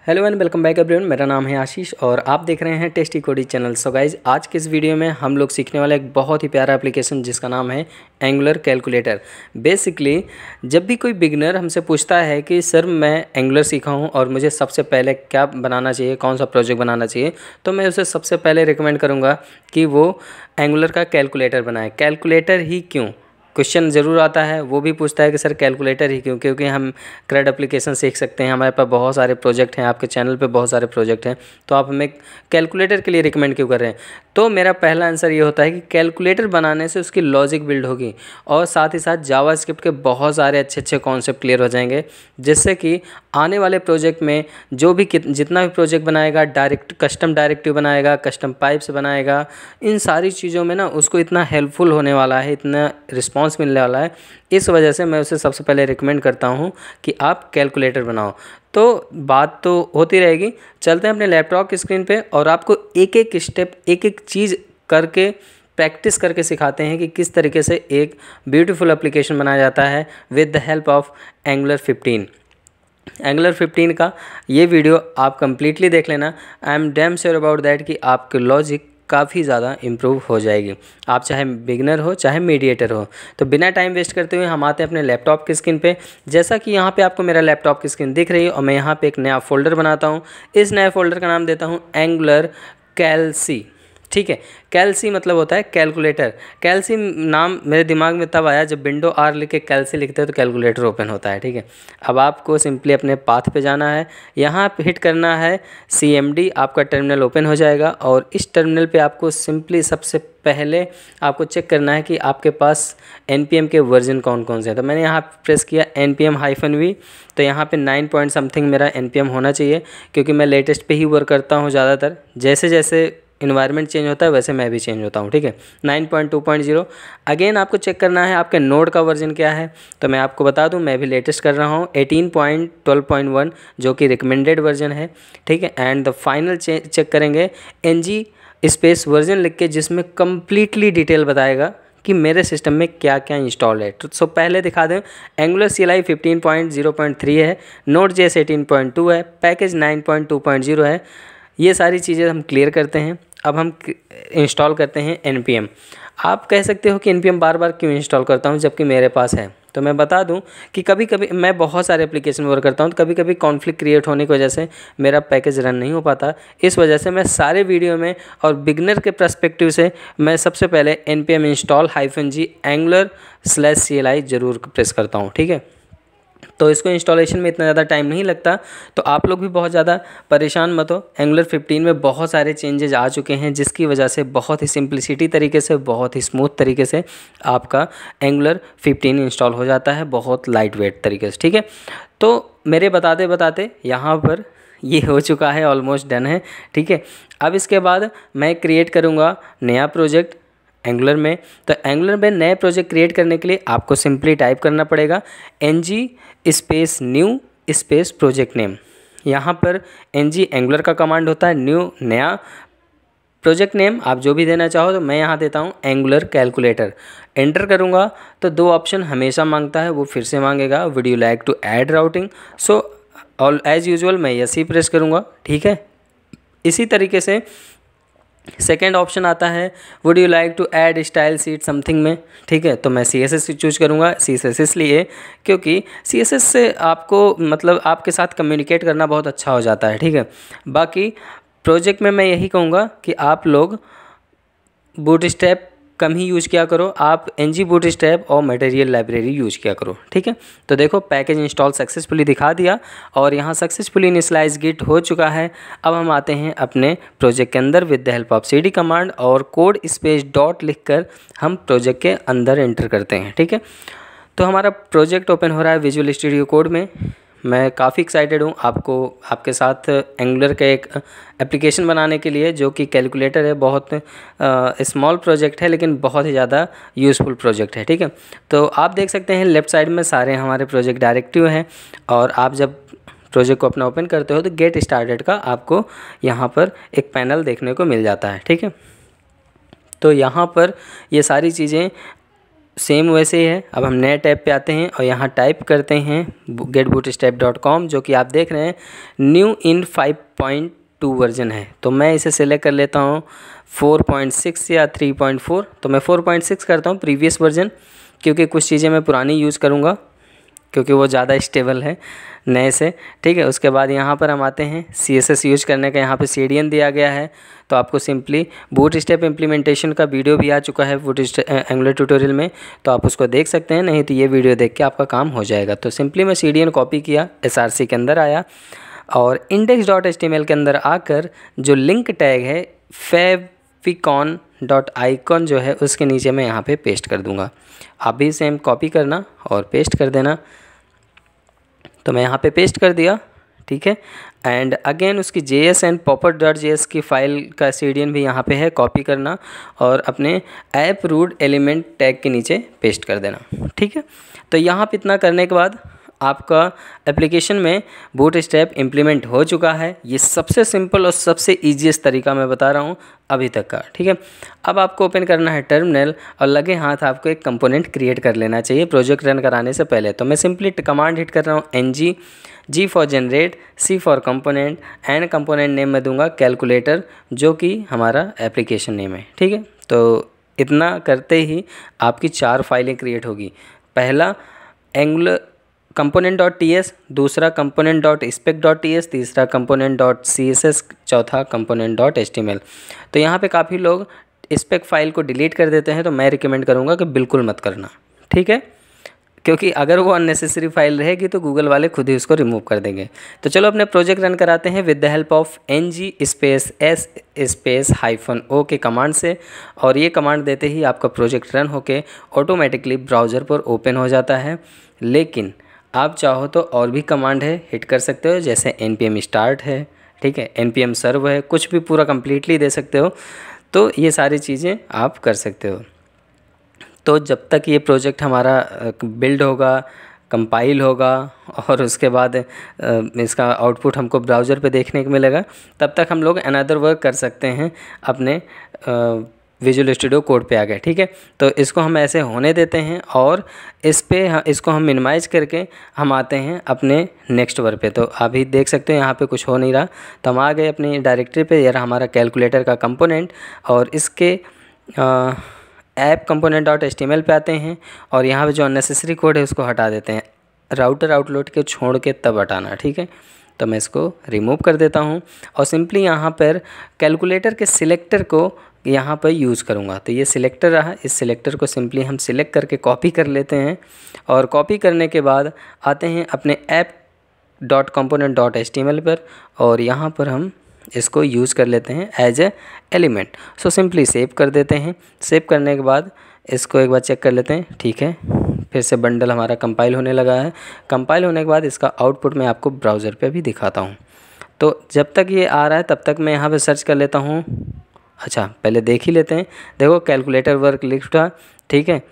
Hello and welcome back everyone. मेरा नाम है आशीष और आप देख रहे हैं टेस्टी कोडी चैनल। सो गाइज, आज के इस वीडियो में हम लोग सीखने वाले एक बहुत ही प्यारा एप्लीकेशन जिसका नाम है एंगुलर कैलकुलेटर। बेसिकली जब भी कोई बिगनर हमसे पूछता है कि सर मैं एंगुलर सीखा हूँ और मुझे सबसे पहले क्या बनाना चाहिए, कौन सा प्रोजेक्ट बनाना चाहिए, तो मैं उसे सबसे पहले रिकमेंड करूँगा कि वो एंगुलर का कैलकुलेटर बनाए। कैलकुलेटर ही क्यों, क्वेश्चन ज़रूर आता है, वो भी पूछता है कि सर कैलकुलेटर ही क्यों, क्योंकि हम क्रेड एप्लीकेशन सीख सकते हैं, हमारे पास बहुत सारे प्रोजेक्ट हैं, आपके चैनल पे बहुत सारे प्रोजेक्ट हैं, तो आप हमें कैलकुलेटर के लिए रिकमेंड क्यों कर रहे हैं। तो मेरा पहला आंसर ये होता है कि कैलकुलेटर बनाने से उसकी लॉजिक बिल्ड होगी और साथ ही साथ जावास्क्रिप्ट के बहुत सारे अच्छे अच्छे कॉन्सेप्ट क्लियर हो जाएंगे, जिससे कि आने वाले प्रोजेक्ट में जो भी जितना भी प्रोजेक्ट बनाएगा, डायरेक्ट कस्टम डायरेक्टिव बनाएगा, कस्टम पाइप्स बनाएगा, इन सारी चीज़ों में ना उसको इतना हेल्पफुल होने वाला है, इतना रिस्पॉन्स मिलने वाला है। इस वजह से मैं उसे सबसे पहले रिकमेंड करता हूँ कि आप कैलकुलेटर बनाओ। तो बात तो होती रहेगी, चलते हैं अपने लैपटॉप की स्क्रीन पे और आपको एक एक स्टेप, एक एक चीज़ करके प्रैक्टिस करके सिखाते हैं कि किस तरीके से एक ब्यूटीफुल एप्लीकेशन बनाया जाता है with the help of angular 15। Angular 15 का ये वीडियो आप कम्प्लीटली देख लेना। I am damn sure about that कि आपकी लॉजिक काफ़ी ज़्यादा इम्प्रूव हो जाएगी, आप चाहे बिगिनर हो चाहे मीडिएटर हो। तो बिना टाइम वेस्ट करते हुए हम आते हैं अपने लैपटॉप की स्क्रीन पे। जैसा कि यहाँ पे आपको मेरा लैपटॉप की स्क्रीन दिख रही है और मैं यहाँ पे एक नया फ़ोल्डर बनाता हूँ। इस नए फ़ोल्डर का नाम देता हूँ एंगुलर कैलसी। ठीक है, कैलसी मतलब होता है कैलकुलेटर। कैलसी नाम मेरे दिमाग में तब आया जब विंडो आर लिख के कैलसी लिखते हैं तो कैलकुलेटर ओपन होता है। ठीक है, अब आपको सिंपली अपने पाथ पे जाना है, यहाँ पे हिट करना है CMD, आपका टर्मिनल ओपन हो जाएगा और इस टर्मिनल पे आपको सिंपली सबसे पहले आपको चेक करना है कि आपके पास NPM के वर्जन कौन कौन से हैं। तो मैंने यहाँ प्रेस किया NPM-V, तो यहाँ पे 9 पॉइंट समथिंग मेरा NPM होना चाहिए, क्योंकि मैं लेटेस्ट पे ही वर्क करता हूँ ज़्यादातर। जैसे जैसे इन्वायरमेंट चेंज होता है वैसे मैं भी चेंज होता हूँ। ठीक है, 9.2.0। अगेन आपको चेक करना है आपके नोड का वर्जन क्या है, तो मैं आपको बता दूँ मैं भी लेटेस्ट कर रहा हूँ 18.12.1 जो कि रिकमेंडेड वर्जन है। ठीक है, एंड द फाइनल चेक करेंगे NG स्पेस वर्जन लिख के, जिसमें कम्प्लीटली डिटेल बताएगा कि मेरे सिस्टम में क्या क्या इंस्टॉल है। तो पहले दिखा दें, एंगुलर CLI 15.0.3 है, Node.js 18.2 है, पैकेज 9.2.0 है। ये सारी चीज़ें हम क्लियर करते हैं। अब हम इंस्टॉल करते हैं NPM। आप कह सकते हो कि NPM बार बार क्यों इंस्टॉल करता हूँ जबकि मेरे पास है, तो मैं बता दूं कि कभी कभी मैं बहुत सारे एप्लीकेशन वर्क करता हूं, तो कभी कभी कॉन्फ्लिक्ट क्रिएट होने की वजह से मेरा पैकेज रन नहीं हो पाता। इस वजह से मैं सारे वीडियो में और बिगनर के पर्सपेक्टिव से मैं सबसे पहले NPM इंस्टॉल -G एंगुलर/CLI ज़रूर प्रेस करता हूँ। ठीक है, तो इसको इंस्टॉलेशन में इतना ज़्यादा टाइम नहीं लगता, तो आप लोग भी बहुत ज़्यादा परेशान मत हो। एंगुलर 15 में बहुत सारे चेंजेस आ चुके हैं, जिसकी वजह से बहुत ही सिंप्लिसिटी तरीके से, बहुत ही स्मूथ तरीके से आपका एंगुलर 15 इंस्टॉल हो जाता है, बहुत लाइट वेट तरीके से। ठीक है, तो मेरे बताते बताते यहाँ पर ये हो चुका है, ऑलमोस्ट डन है। ठीक है, अब इसके बाद मैं क्रिएट करूँगा नया प्रोजेक्ट एंगुलर में। तो एंगुलर में नए प्रोजेक्ट क्रिएट करने के लिए आपको सिंपली टाइप करना पड़ेगा NG space new space project name. यहाँ पर NG एंगुलर का कमांड होता है, न्यू नया, प्रोजेक्ट नेम आप जो भी देना चाहो, तो मैं यहाँ देता हूँ एंगुलर कैलकुलेटर। एंटर करूँगा तो दो ऑप्शन हमेशा मांगता है, वो फिर से मांगेगा, would you like to add routing. So all as usual मैं यस ही प्रेस करूँगा। ठीक है, इसी तरीके से सेकेंड ऑप्शन आता है, would you like to add stylesheet something में। ठीक है, तो मैं CSS चूज करूँगा। CSS इसलिए क्योंकि CSS से आपको मतलब आपके साथ कम्युनिकेट करना बहुत अच्छा हो जाता है। ठीक है, बाकी प्रोजेक्ट में मैं यही कहूँगा कि आप लोग बूटस्ट्रैप कम ही यूज़ किया करो, आप NG बूटस्ट्रैप और मटेरियल लाइब्रेरी यूज़ किया करो। ठीक है, तो देखो पैकेज इंस्टॉल सक्सेसफुली दिखा दिया और यहाँ सक्सेसफुली इनिशियलाइज गिट हो चुका है। अब हम आते हैं अपने प्रोजेक्ट के अंदर with the help of CD command और कोड स्पेस डॉट लिख कर हम प्रोजेक्ट के अंदर एंटर करते हैं। ठीक है, तो हमारा प्रोजेक्ट ओपन हो रहा है विजुअल स्टूडियो कोड में। मैं काफ़ी एक्साइटेड हूँ आपके साथ एंगुलर का एक एप्लीकेशन बनाने के लिए, जो कि कैलकुलेटर है। बहुत स्मॉल प्रोजेक्ट है लेकिन बहुत ही ज़्यादा यूज़फुल प्रोजेक्ट है। ठीक है, तो आप देख सकते हैं लेफ़्ट साइड में सारे हमारे प्रोजेक्ट डायरेक्टिव हैं और आप जब प्रोजेक्ट को अपना ओपन करते हो तो गेट स्टार्टेड का आपको यहाँ पर एक पैनल देखने को मिल जाता है। ठीक है, तो यहाँ पर ये सारी चीज़ें सेम वैसे ही है। अब हम नए टैब पे आते हैं और यहाँ टाइप करते हैं getbootstrap.com, जो कि आप देख रहे हैं न्यू इन 5.2 वर्जन है। तो मैं इसे सिलेक्ट कर लेता हूँ 4.6 या 3.4। तो मैं 4.6 करता हूँ प्रीवियस वर्जन, क्योंकि कुछ चीज़ें मैं पुरानी यूज़ करूँगा क्योंकि वो ज़्यादा स्टेबल है नए से। ठीक है, उसके बाद यहाँ पर हम आते हैं CSS यूज करने का। यहाँ पे CDN दिया गया है, तो आपको सिंपली बूटस्ट्रैप इम्प्लीमेंटेशन का वीडियो भी आ चुका है एंगुलर ट्यूटोरियल में, तो आप उसको देख सकते हैं, नहीं तो ये वीडियो देख के आपका काम हो जाएगा। तो सिंपली मैं CDN कॉपी किया, SRC के अंदर आया और index.html के अंदर आकर जो लिंक टैग है favicon.icon जो है उसके नीचे मैं यहाँ पे पेस्ट कर दूँगा। आप भी सेम कॉपी करना और पेस्ट कर देना। तो मैं यहाँ पे पेस्ट कर दिया, ठीक है। एंड अगेन उसकी JS एंड popper.js की फ़ाइल का CDN भी यहाँ पे है, कॉपी करना और अपने ऐप रूट एलिमेंट टैग के नीचे पेस्ट कर देना, ठीक है। तो यहाँ पे इतना करने के बाद आपका एप्लीकेशन में बूटस्ट्रैप इम्प्लीमेंट हो चुका है। ये सबसे सिंपल और सबसे ईजीएस्ट तरीका मैं बता रहा हूँ अभी तक का, ठीक है। अब आपको ओपन करना है टर्मिनल और लगे हाथ आपको एक कंपोनेंट क्रिएट कर लेना चाहिए प्रोजेक्ट रन कराने से पहले। तो मैं सिंपली कमांड हिट कर रहा हूँ ng, G for generate, C for component and component name मैं दूंगा कैलकुलेटर, जो कि हमारा एप्लीकेशन नेम है, ठीक है। तो इतना करते ही आपकी 4 फाइलें क्रिएट होगी। पहला एंगुलर component.ts, दूसरा component.spec.ts, तीसरा component.css, चौथा component.html। तो यहाँ पे काफ़ी लोग स्पेक फाइल को डिलीट कर देते हैं, तो मैं रिकमेंड करूँगा कि बिल्कुल मत करना, ठीक है, क्योंकि अगर वो अननेसेसरी फाइल रहेगी तो गूगल वाले खुद ही उसको रिमूव कर देंगे। तो चलो अपने प्रोजेक्ट रन कराते हैं with the help of ng space s space -o के कमांड से। और ये कमांड देते ही आपका प्रोजेक्ट रन होके ऑटोमेटिकली ब्राउज़र पर ओपन हो जाता है। लेकिन आप चाहो तो और भी कमांड है, हिट कर सकते हो, जैसे npm स्टार्ट है, ठीक है, npm सर्व है, कुछ भी पूरा कम्प्लीटली दे सकते हो। तो ये सारी चीज़ें आप कर सकते हो। तो जब तक ये प्रोजेक्ट हमारा बिल्ड होगा, कंपाइल होगा और उसके बाद इसका आउटपुट हमको ब्राउज़र पे देखने को मिलेगा, तब तक हम लोग अनदर वर्क कर सकते हैं अपने विजुअल स्टूडियो कोड पे आ गए, ठीक है। तो इसको हम ऐसे होने देते हैं और इसको हम मिनिमाइज़ करके हम आते हैं अपने नेक्स्ट वर्क पे। तो अभी देख सकते हैं यहाँ पे कुछ हो नहीं रहा, तो हम आ गए अपनी डायरेक्टरी पे। यार हमारा कैलकुलेटर का कंपोनेंट और इसके ऐप component.html पे आते हैं और यहाँ पे जो अननेसेसरी कोड है उसको हटा देते हैं। राउटर आउटलेट के छोड़ के तब हटाना, ठीक है। तो मैं इसको रिमूव कर देता हूँ और सिंपली यहाँ पर कैलकुलेटर के सिलेक्टर को यहाँ पर यूज़ करूँगा। तो ये सिलेक्टर रहा, इस सिलेक्टर को सिंपली हम सिलेक्ट करके कॉपी कर लेते हैं और कॉपी करने के बाद आते हैं अपने app.component.html पर और यहाँ पर हम इसको यूज़ कर लेते हैं as a element. So simply save कर देते हैं। सेव करने के बाद इसको एक बार चेक कर लेते हैं, ठीक है। फिर से बंडल हमारा कंपाइल होने लगा है। कंपाइल होने के बाद इसका आउटपुट मैं आपको ब्राउज़र पे भी दिखाता हूँ। तो जब तक ये आ रहा है तब तक मैं यहाँ पे सर्च कर लेता हूँ। अच्छा, पहले देख ही लेते हैं। देखो कैलकुलेटर वर्क लिखा, ठीक है।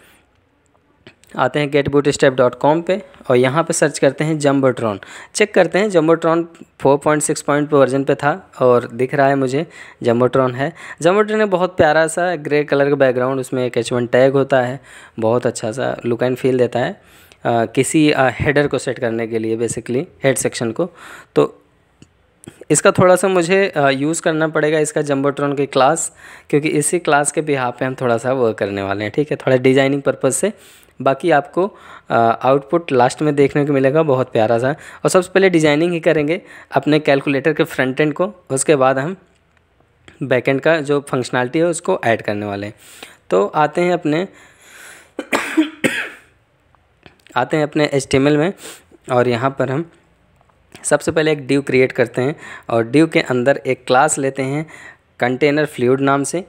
आते हैं getbootstrap.com पे और यहाँ पे सर्च करते हैं जम्बोट्रॉन। चेक करते हैं, जम्बोट्रॉन 4.6 वर्जन पे था और दिख रहा है मुझे जम्बोट्रॉन है। जम्बोट्रॉन है बहुत प्यारा सा ग्रे कलर का बैकग्राउंड, उसमें एक H1 टैग होता है, बहुत अच्छा सा लुक एंड फील देता है किसी हेडर को सेट करने के लिए, बेसिकली हेड सेक्शन को। तो इसका थोड़ा सा मुझे यूज़ करना पड़ेगा इसका जम्बोट्रॉन के क्लास, क्योंकि इसी क्लास के बिहाफ पे हम थोड़ा सा वर्क करने वाले हैं, ठीक है, थोड़ा डिजाइनिंग पर्पज़ से। बाकी आपको आउटपुट लास्ट में देखने को मिलेगा बहुत प्यारा सा। और सबसे पहले डिजाइनिंग ही करेंगे अपने कैलकुलेटर के फ्रंट एंड को, उसके बाद हम बैक एंड का जो फंक्शनैलिटी है उसको ऐड करने वाले हैं। तो आते हैं अपने HTML में और यहाँ पर हम सबसे पहले एक डिव क्रिएट करते हैं और डिव के अंदर एक क्लास लेते हैं कंटेनर फ्लूइड नाम से,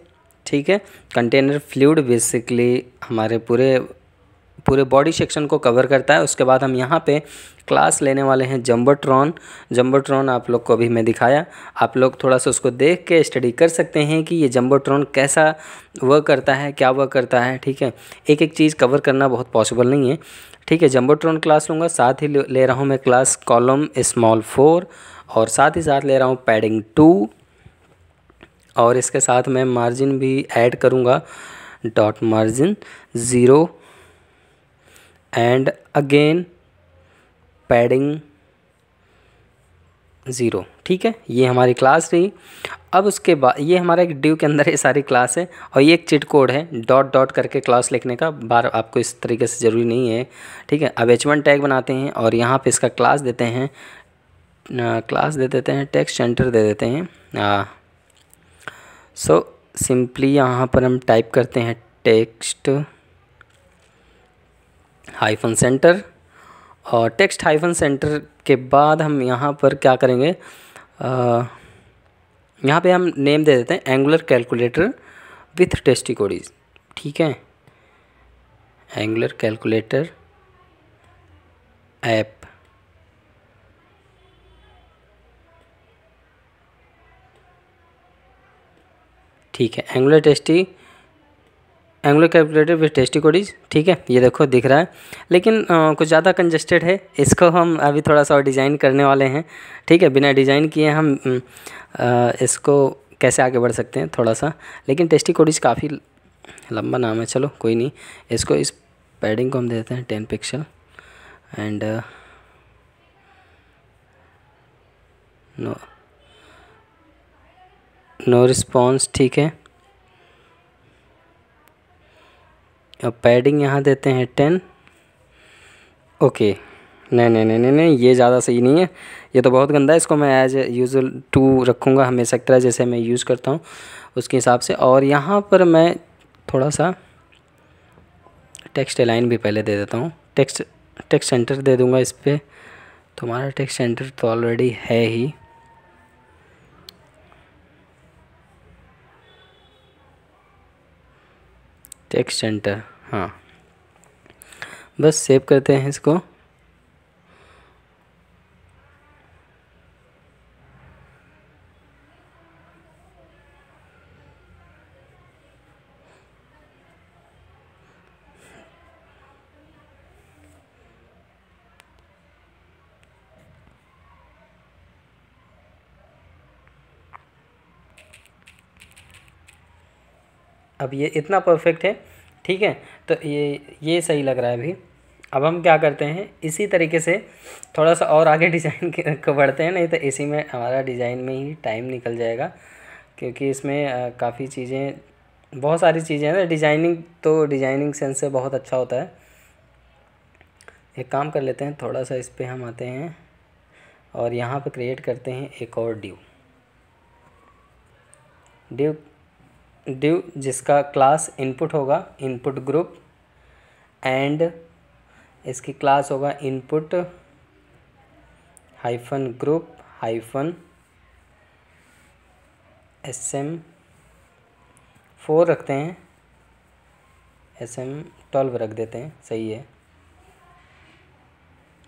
ठीक है। कंटेनर फ्लूइड बेसिकली हमारे पूरे बॉडी सेक्शन को कवर करता है। उसके बाद हम यहाँ पे क्लास लेने वाले हैं जम्बोट्रॉन आप लोग को अभी मैं दिखाया, आप लोग थोड़ा सा उसको देख के स्टडी कर सकते हैं कि ये जम्बोट्रॉन कैसा वर्क करता है, क्या वर्क करता है, ठीक है। एक एक चीज़ कवर करना बहुत पॉसिबल नहीं है, ठीक है। जम्बोट्रॉन क्लास लूँगा, साथ ही ले रहा हूँ मैं क्लास कॉलम स्मॉल 4 और साथ ही साथ ले रहा हूँ पैडिंग 2 और इसके साथ मैं मार्जिन भी ऐड करूँगा, dot margin 0 and again padding 0। ठीक है, ये हमारी क्लास रही। अब उसके बाद ये हमारा एक डिव के अंदर ये सारी क्लास है, और ये एक चिट कोड है डॉट डॉट करके क्लास लिखने का। बार आपको इस तरीके से ज़रूरी नहीं है। ठीक है, अब h1 टैग बनाते हैं और यहाँ पे इसका क्लास देते हैं, क्लास दे देते हैं टेक्स्ट सेंटर दे देते हैं। सो सिंपली यहाँ पर हम टाइप करते हैं टेक्स्ट हाइफन सेंटर, और टेक्स्ट हाइफन सेंटर के बाद हम यहाँ पर क्या करेंगे, यहाँ पे हम नेम दे देते हैं angular calculator with tasty codies. ठीक है, एंगुलर कैलकुलेटर ऐप। ठीक है, angular calculator with tasty codies. ठीक है, ये देखो दिख रहा है, लेकिन कुछ ज़्यादा कंजेस्टेड है। इसको हम अभी थोड़ा सा और डिज़ाइन करने वाले हैं। ठीक है, बिना डिज़ाइन किए हम इसको कैसे आगे बढ़ सकते हैं थोड़ा सा, लेकिन टेस्टी कोडीज काफ़ी लंबा नाम है। चलो कोई नहीं, इसको इस पैडिंग को हम देते हैं 10 पिक्सल एंड नो रिस्पॉन्स। ठीक है, अब पैडिंग यहाँ देते हैं 10। ओके, नहीं, ये ज़्यादा सही नहीं है, ये तो बहुत गंदा है। इसको मैं एज यूजुअल 2 रखूँगा हमेशा की तरह, जैसे मैं यूज़ करता हूँ उसके हिसाब से। और यहाँ पर मैं थोड़ा सा टेक्स्ट अलाइन भी पहले दे देता हूँ। टेक्स्ट सेंटर दे दूँगा इस पर। तो हमारा टेक्स्ट सेंटर तो ऑलरेडी है ही। टेक्स्ट सेंटर, हाँ, बस सेव करते हैं इसको। अब ये इतना परफेक्ट है। ठीक है, तो ये सही लग रहा है अभी। अब हम क्या करते हैं, इसी तरीके से थोड़ा सा और आगे डिज़ाइन को बढ़ते हैं, नहीं तो इसी में हमारा डिज़ाइन में ही टाइम निकल जाएगा, क्योंकि इसमें काफ़ी चीज़ें, बहुत सारी चीज़ें हैं। डिज़ाइनिंग तो डिज़ाइनिंग सेंस से बहुत अच्छा होता है। एक काम कर लेते हैं, थोड़ा सा इस पर हम आते हैं और यहाँ पे क्रिएट करते हैं एक और डिव जिसका क्लास इनपुट होगा, इनपुट ग्रुप, एंड इसकी क्लास होगा input hyphen group hyphen SM4 रखते हैं, SM12 रख देते हैं, सही है,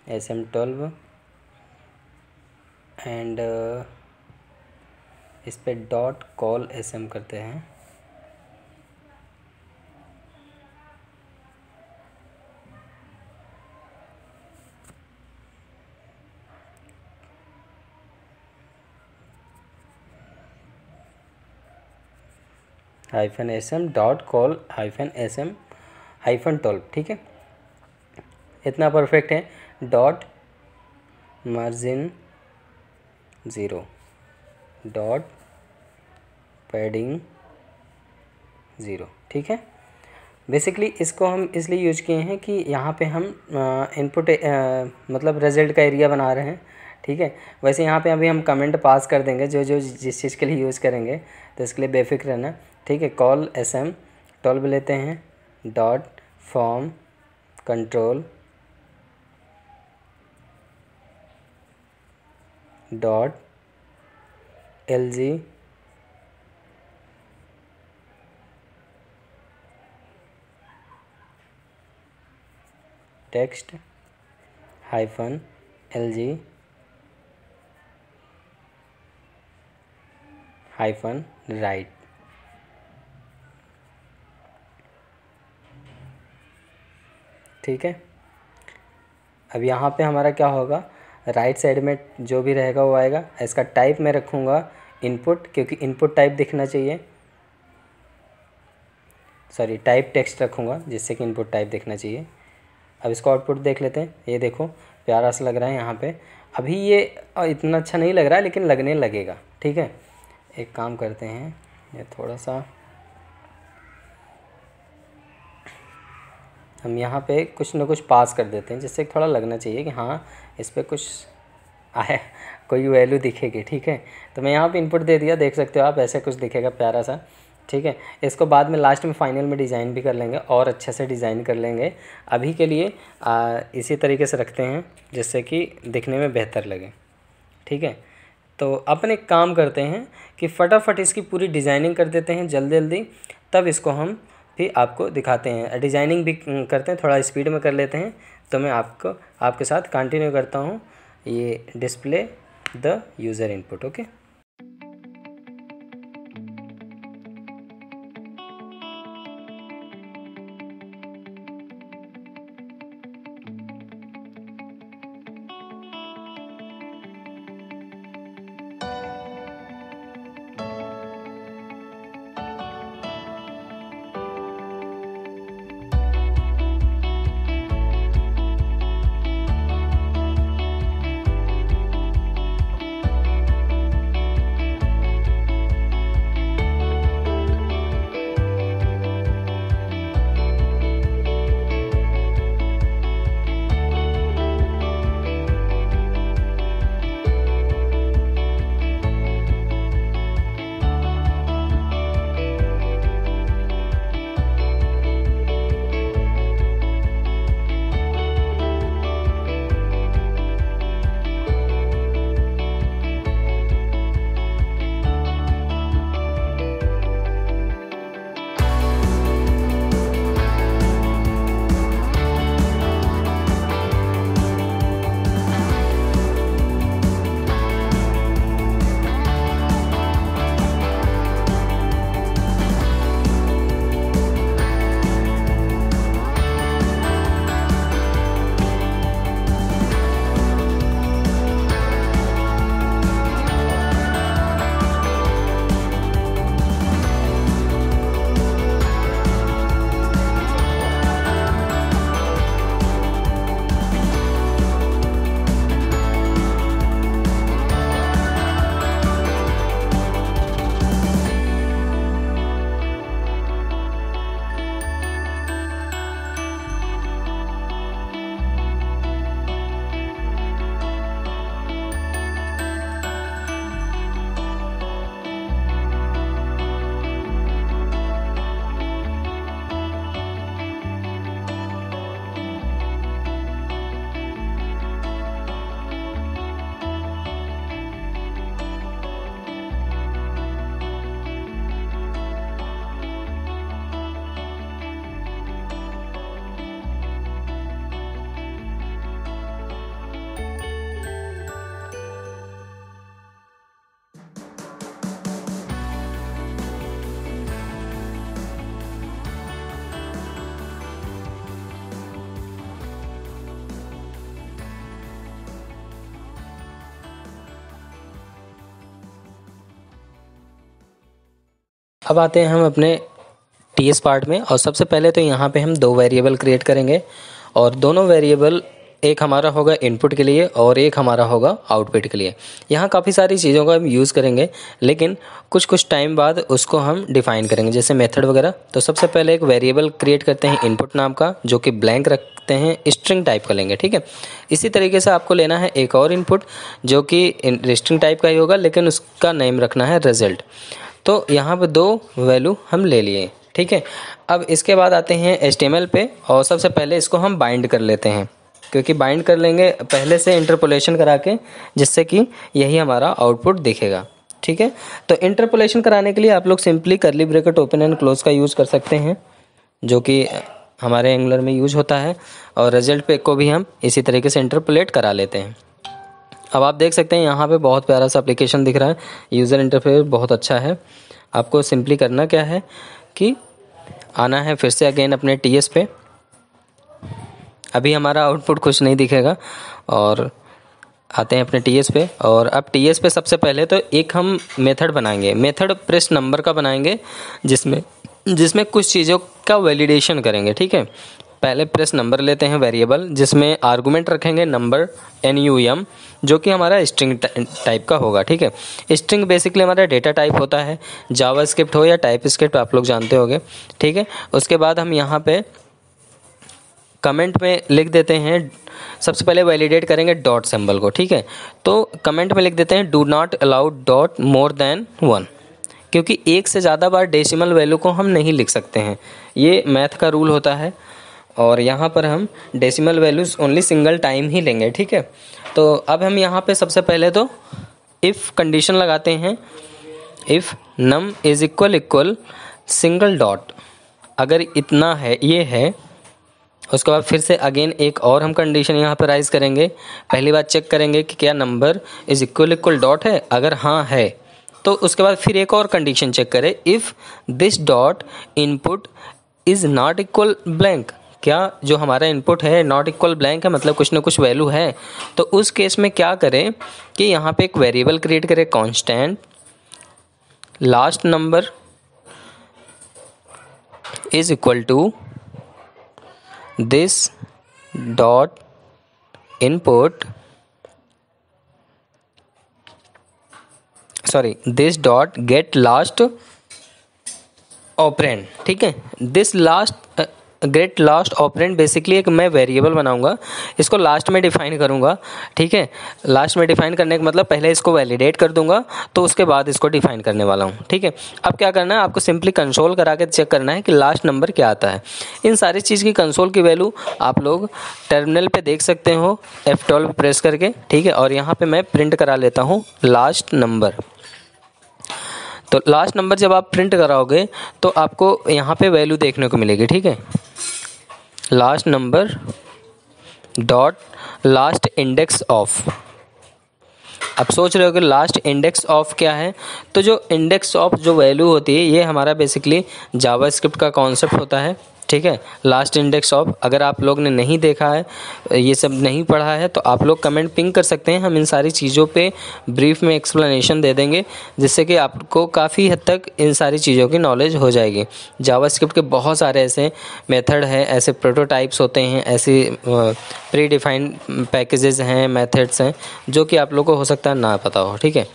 SM12 एंड इस पे डॉट कॉल SM करते हैं। -SM dot call -SM -12। ठीक है, इतना परफेक्ट है। Dot margin 0, dot padding 0। ठीक है, बेसिकली इसको हम इसलिए यूज किए हैं कि यहाँ पे हम इनपुट मतलब रिजल्ट का एरिया बना रहे हैं। ठीक है, वैसे यहाँ पे अभी हम कमेंट पास कर देंगे जो जिस चीज़ के लिए यूज़ करेंगे, तो इसके लिए बेफिक्र रहना। ठीक है, कॉल SM12 लेते हैं, dot form control dot LG text hyphen LG hyphen right. ठीक है, अब यहाँ पे हमारा क्या होगा, राइट साइड में जो भी रहेगा वो आएगा। इसका टाइप मैं रखूँगा इनपुट, क्योंकि इनपुट टाइप दिखना चाहिए, सॉरी टाइप टेक्स्ट रखूँगा जिससे कि इनपुट टाइप दिखना चाहिए। अब इसको आउटपुट देख लेते हैं। ये देखो प्यारा सा लग रहा है यहाँ पे। अभी ये इतना अच्छा नहीं लग रहा है लेकिन लगने लगेगा, ठीक है। एक काम करते हैं, ये थोड़ा सा हम यहाँ पे कुछ ना कुछ पास कर देते हैं जिससे थोड़ा लगना चाहिए कि हाँ इस पर कुछ आया, कोई वैल्यू दिखेगी, ठीक है। तो मैं यहाँ पे इनपुट दे दिया, देख सकते हो आप, ऐसे कुछ दिखेगा प्यारा सा, ठीक है। इसको बाद में लास्ट में फाइनल में डिज़ाइन भी कर लेंगे और अच्छे से डिज़ाइन कर लेंगे। अभी के लिए इसी तरीके से रखते हैं जिससे कि दिखने में बेहतर लगे, ठीक है। तो अपन एक काम करते हैं कि फटाफट इसकी पूरी डिज़ाइनिंग कर देते हैं जल्दी जल्दी, तब इसको हम फिर आपको दिखाते हैं। डिज़ाइनिंग भी करते हैं, थोड़ा स्पीड में कर लेते हैं। तो मैं आपके साथ कंटिन्यू करता हूँ। ये display the user input, okay. अब आते हैं हम अपने टीएस पार्ट में, और सबसे पहले तो यहाँ पे हम दो वेरिएबल क्रिएट करेंगे, और दोनों वेरिएबल एक हमारा होगा इनपुट के लिए और एक हमारा होगा आउटपुट के लिए। यहाँ काफ़ी सारी चीज़ों का हम यूज़ करेंगे, लेकिन कुछ टाइम बाद उसको हम डिफ़ाइन करेंगे, जैसे मेथड वगैरह। तो सबसे पहले एक वेरिएबल क्रिएट करते हैं इनपुट नाम का, जो कि ब्लैंक रखते हैं, स्ट्रिंग टाइप का लेंगे, ठीक है। इसी तरीके से आपको लेना है एक और इनपुट जो कि स्ट्रिंग टाइप का ही होगा, लेकिन उसका नेम रखना है रिजल्ट। तो यहाँ पर दो वैल्यू हम ले लिए, ठीक है। अब इसके बाद आते हैं HTML पे, और सबसे पहले इसको हम बाइंड कर लेते हैं, क्योंकि बाइंड कर लेंगे पहले से इंटरपोलेशन करा के, जिससे कि यही हमारा आउटपुट दिखेगा, ठीक है। तो इंटरपोलेशन कराने के लिए आप लोग simply curly bracket open and close का यूज़ कर सकते हैं, जो कि हमारे एंगुलर में यूज होता है, और रिजल्ट पे को भी हम इसी तरीके से इंटरपोलेट करा लेते हैं। अब आप देख सकते हैं यहाँ पे बहुत प्यारा सा एप्लीकेशन दिख रहा है, यूज़र इंटरफेस बहुत अच्छा है। आपको सिंपली करना क्या है कि आना है फिर से अगेन अपने TS पे। अभी हमारा आउटपुट कुछ नहीं दिखेगा, और आते हैं अपने TS पे। और अब TS पे सबसे पहले तो एक हम मेथड बनाएंगे, मेथड प्रेस नंबर का बनाएंगे, जिसमें कुछ चीज़ों का वैलिडेशन करेंगे, ठीक है। पहले प्रेस नंबर लेते हैं वेरिएबल, जिसमें आर्गुमेंट रखेंगे नंबर NUM, जो कि हमारा स्ट्रिंग टाइप का होगा। ठीक है, स्ट्रिंग बेसिकली हमारा डेटा टाइप होता है, जावास्क्रिप्ट हो या टाइपस्क्रिप्ट आप लोग जानते होंगे। ठीक है, उसके बाद हम यहाँ पे कमेंट में लिख देते हैं, सबसे पहले वैलिडेट करेंगे डॉट सिंबल को। ठीक है, तो कमेंट में लिख देते हैं do not allow dot more than 1, क्योंकि एक से ज़्यादा बार डेसिमल वैल्यू को हम नहीं लिख सकते हैं, ये मैथ का रूल होता है। और यहाँ पर हम decimal values only single time ही लेंगे। ठीक है, तो अब हम यहाँ पे सबसे पहले तो इफ़ कंडीशन लगाते हैं, if num is equal single dot, अगर इतना है ये है, उसके बाद फिर से अगेन एक और हम कंडीशन यहाँ पर राइज करेंगे। पहली बात चेक करेंगे कि क्या नंबर इज़ इक्वल डॉट है, अगर हाँ है तो उसके बाद फिर एक और कंडीशन चेक करें, if this dot input is not equal blank, क्या जो हमारा इनपुट है नॉट इक्वल ब्लैंक है, मतलब कुछ ना कुछ वैल्यू है, तो उस केस में क्या करें कि यहाँ पे एक वेरिएबल क्रिएट करें constant last number is equal to this dot input, sorry this dot get last operand. ठीक है, this last get last operand basically एक मैं वेरिएबल बनाऊंगा, इसको लास्ट में डिफाइन करूंगा। ठीक है, लास्ट में डिफाइन करने का मतलब पहले इसको वैलिडेट कर दूंगा तो उसके बाद इसको डिफाइन करने वाला हूं। ठीक है, अब क्या करना है, आपको सिंपली कंसोल करा के चेक करना है कि लास्ट नंबर क्या आता है। इन सारी चीज़ की कंसोल की वैल्यू आप लोग टर्मिनल पे देख सकते हो F12 प्रेस करके। ठीक है, और यहाँ पे मैं प्रिंट करा लेता हूँ लास्ट नंबर। तो लास्ट नंबर जब आप प्रिंट कराओगे तो आपको यहाँ पे वैल्यू देखने को मिलेगी। ठीक है, last number dot last index of. अब सोच रहे हो कि लास्ट इंडेक्स ऑफ क्या है, तो जो इंडेक्स ऑफ जो वैल्यू होती है ये हमारा बेसिकली जावास्क्रिप्ट का कॉन्सेप्ट होता है। ठीक है, लास्ट इंडेक्स ऑफ, अगर आप लोग ने नहीं देखा है, ये सब नहीं पढ़ा है, तो आप लोग कमेंट पिंग कर सकते हैं, हम इन सारी चीज़ों पे ब्रीफ में एक्सप्लेनेशन दे देंगे, जिससे कि आपको काफ़ी हद तक इन सारी चीज़ों की नॉलेज हो जाएगी। जावास्क्रिप्ट के बहुत सारे ऐसे मेथड हैं, ऐसे प्रोटोटाइप्स होते हैं, ऐसे प्री डिफाइंड पैकेजेस हैं, मेथड्स हैं, जो कि आप लोग को हो सकता है ना पता हो। ठीक है,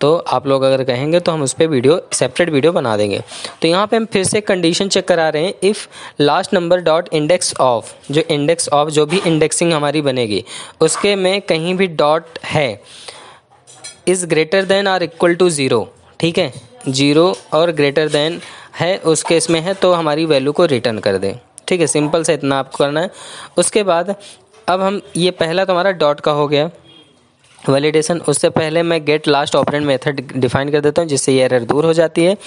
तो आप लोग अगर कहेंगे तो हम उस पर वीडियो सेपरेट वीडियो बना देंगे। तो यहाँ पे हम फिर से कंडीशन चेक करा रहे हैं, if last number dot index of, जो इंडेक्स ऑफ जो भी इंडेक्सिंग हमारी बनेगी उसके में कहीं भी डॉट है इज़ ग्रेटर देन और इक्वल टू 0। ठीक है, 0 और ग्रेटर देन है उस केस में है तो हमारी वैल्यू को रिटर्न कर दें। ठीक है, सिंपल से इतना आपको करना है। उसके बाद अब हम ये पहला तो हमारा डॉट का हो गया वैलिडेशन, उससे पहले मैं get last operand method define कर देता हूं, जिससे ये एरर दूर हो जाती है।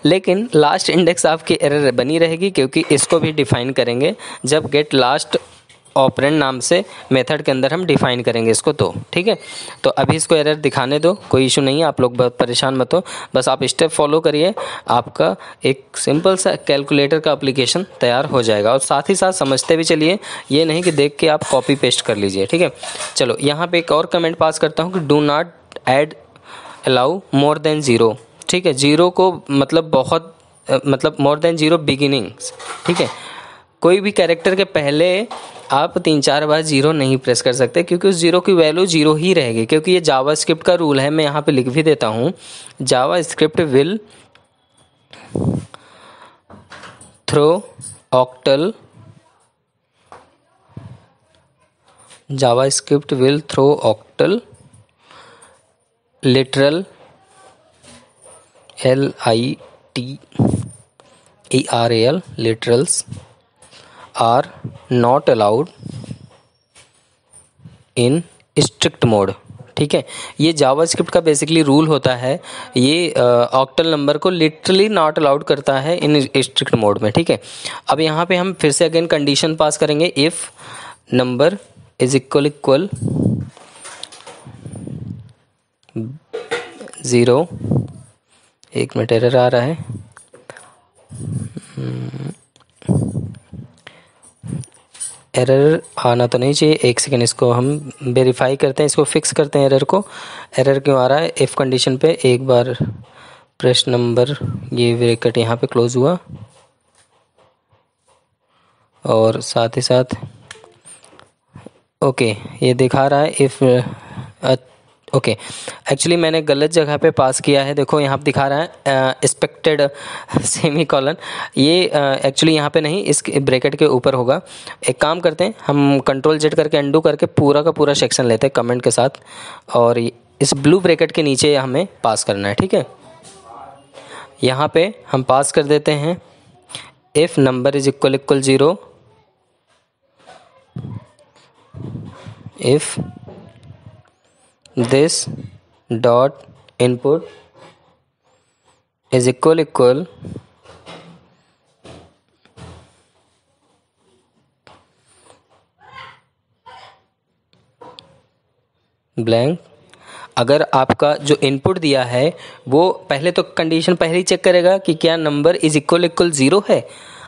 लेकिन लास्ट इंडेक्स आपकी एरर बनी रहेगी, क्योंकि इसको भी डिफाइन करेंगे जब गेट लास्ट ऑपरेंड नाम से मेथड के अंदर हम डिफाइन करेंगे इसको। तो ठीक है, तो अभी इसको एरर दिखाने दो, कोई इशू नहीं है, आप लोग बहुत परेशान मत हो, बस आप स्टेप फॉलो करिए, आपका एक सिंपल सा कैलकुलेटर का एप्लीकेशन तैयार हो जाएगा। और साथ ही साथ समझते भी चलिए, ये नहीं कि देख के आप कॉपी पेस्ट कर लीजिए। ठीक है, चलो यहाँ पे एक और कमेंट पास करता हूँ कि do not add allow more than 0। ठीक है, 0 को मतलब बहुत मतलब मोर देन 0 बिगिनिंग्स। ठीक है, कोई भी कैरेक्टर के पहले आप 3-4 बार 0 नहीं प्रेस कर सकते, क्योंकि उस 0 की वैल्यू 0 ही रहेगी, क्योंकि ये जावास्क्रिप्ट का रूल है। मैं यहाँ पे लिख भी देता हूँ, JavaScript will throw octal, JavaScript will throw octal literal LITERAL literals are not allowed in strict mode. ठीक है, ये जावास्क्रिप्ट का बेसिकली रूल होता है, ये ऑक्टल नंबर को लिटरली नॉट अलाउड करता है इन स्ट्रिक्ट मोड में। ठीक है, अब यहाँ पे हम फिर से अगेन कंडीशन पास करेंगे, इफ़ नंबर इज इक्वल 0, एक मिनट एरर आ रहा है, एरर आना तो नहीं चाहिए, एक सेकेंड इसको हम वेरीफाई करते हैं, इसको फिक्स करते हैं एरर को। एरर क्यों आ रहा है, इफ़ कंडीशन पे एक बार प्रेस नंबर, ये ब्रैकेट यहाँ पे क्लोज हुआ, और साथ ही साथ ओके ये दिखा रहा है इफ़ ओके एक्चुअली मैंने गलत जगह पे पास किया है। देखो यहाँ पे दिखा रहा है एक्सपेक्टेड सेमी कॉलन, ये एक्चुअली यहाँ पे नहीं, इस ब्रैकेट के ऊपर होगा। एक काम करते हैं, हम कंट्रोल जेड करके अंडू करके पूरा का पूरा सेक्शन लेते हैं कमेंट के साथ, और इस ब्लू ब्रैकेट के नीचे हमें पास करना है। ठीक है, यहाँ पे हम पास कर देते हैं if number is equal 0, if this dot input is equal blank. अगर आपका जो इनपुट दिया है वो पहले तो कंडीशन पहले ही चेक करेगा कि क्या नंबर इज इक्वल 0 है।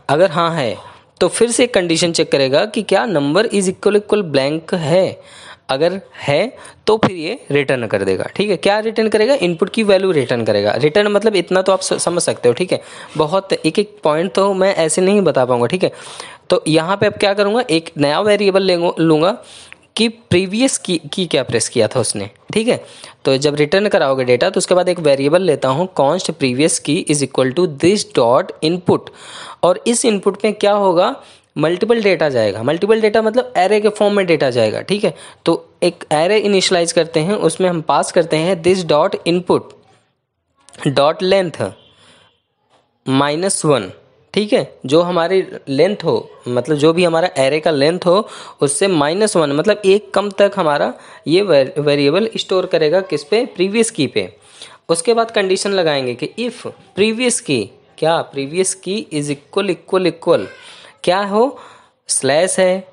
अगर हाँ है तो फिर से कंडीशन चेक करेगा कि क्या नंबर इज इक्वल ब्लैंक है। अगर है तो फिर ये रिटर्न कर देगा। ठीक है, क्या रिटर्न करेगा? इनपुट की वैल्यू रिटर्न करेगा। रिटर्न मतलब इतना तो आप समझ सकते हो। ठीक है, बहुत एक एक पॉइंट तो मैं ऐसे नहीं बता पाऊंगा। ठीक है, तो यहाँ पे अब क्या करूँगा, एक नया वेरिएबल लूँगा कि प्रीवियस की क्या प्रेस किया था उसने। ठीक है, तो जब रिटर्न कराओगे डेटा तो उसके बाद एक वेरिएबल लेता हूँ const previous key is equal to this dot input, और इस इनपुट में क्या होगा, मल्टीपल डेटा जाएगा। मल्टीपल डेटा मतलब एरे के फॉर्म में डेटा जाएगा। ठीक है, तो एक एरे इनिशियलाइज करते हैं, उसमें हम पास करते हैं this dot input dot length -1। ठीक है, जो हमारी लेंथ हो, मतलब जो भी हमारा एरे का लेंथ हो उससे -1 मतलब एक कम तक हमारा ये वेरिएबल स्टोर करेगा। किस पे? प्रीवियस की पे। उसके बाद कंडीशन लगाएंगे कि इफ़ प्रीवियस की क्या, प्रीवियस की इज इक्वल क्या हो, स्लैश है,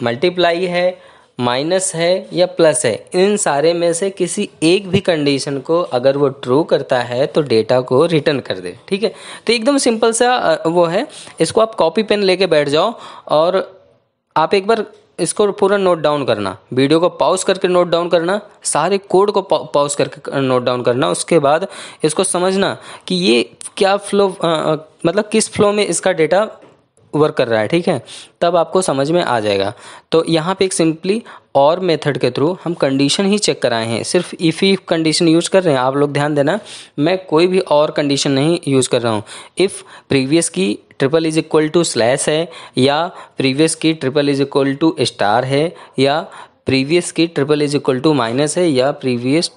मल्टीप्लाई है, माइनस है या प्लस है, इन सारे में से किसी एक भी कंडीशन को अगर वो ट्रू करता है तो डेटा को रिटर्न कर दे। ठीक है, तो एकदम सिंपल सा वो है। इसको आप कॉपी पेन लेके बैठ जाओ और आप एक बार इसको पूरा नोट डाउन करना, वीडियो को पॉज करके नोट डाउन करना, सारे कोड को पॉज करके नोट डाउन करना। उसके बाद इसको समझना कि ये क्या फ्लो मतलब किस फ्लो में इसका डेटा वर्क कर रहा है। ठीक है, तब आपको समझ में आ जाएगा। तो यहाँ पे एक सिंपली और मेथड के थ्रू हम कंडीशन ही चेक कराए हैं, सिर्फ इफ़ कंडीशन यूज़ कर रहे हैं। आप लोग ध्यान देना, मैं कोई भी और कंडीशन नहीं यूज़ कर रहा हूँ। If previous key triple is equal to slash है, या previous key triple is equal to star है, या previous key triple is equal to minus है, या previous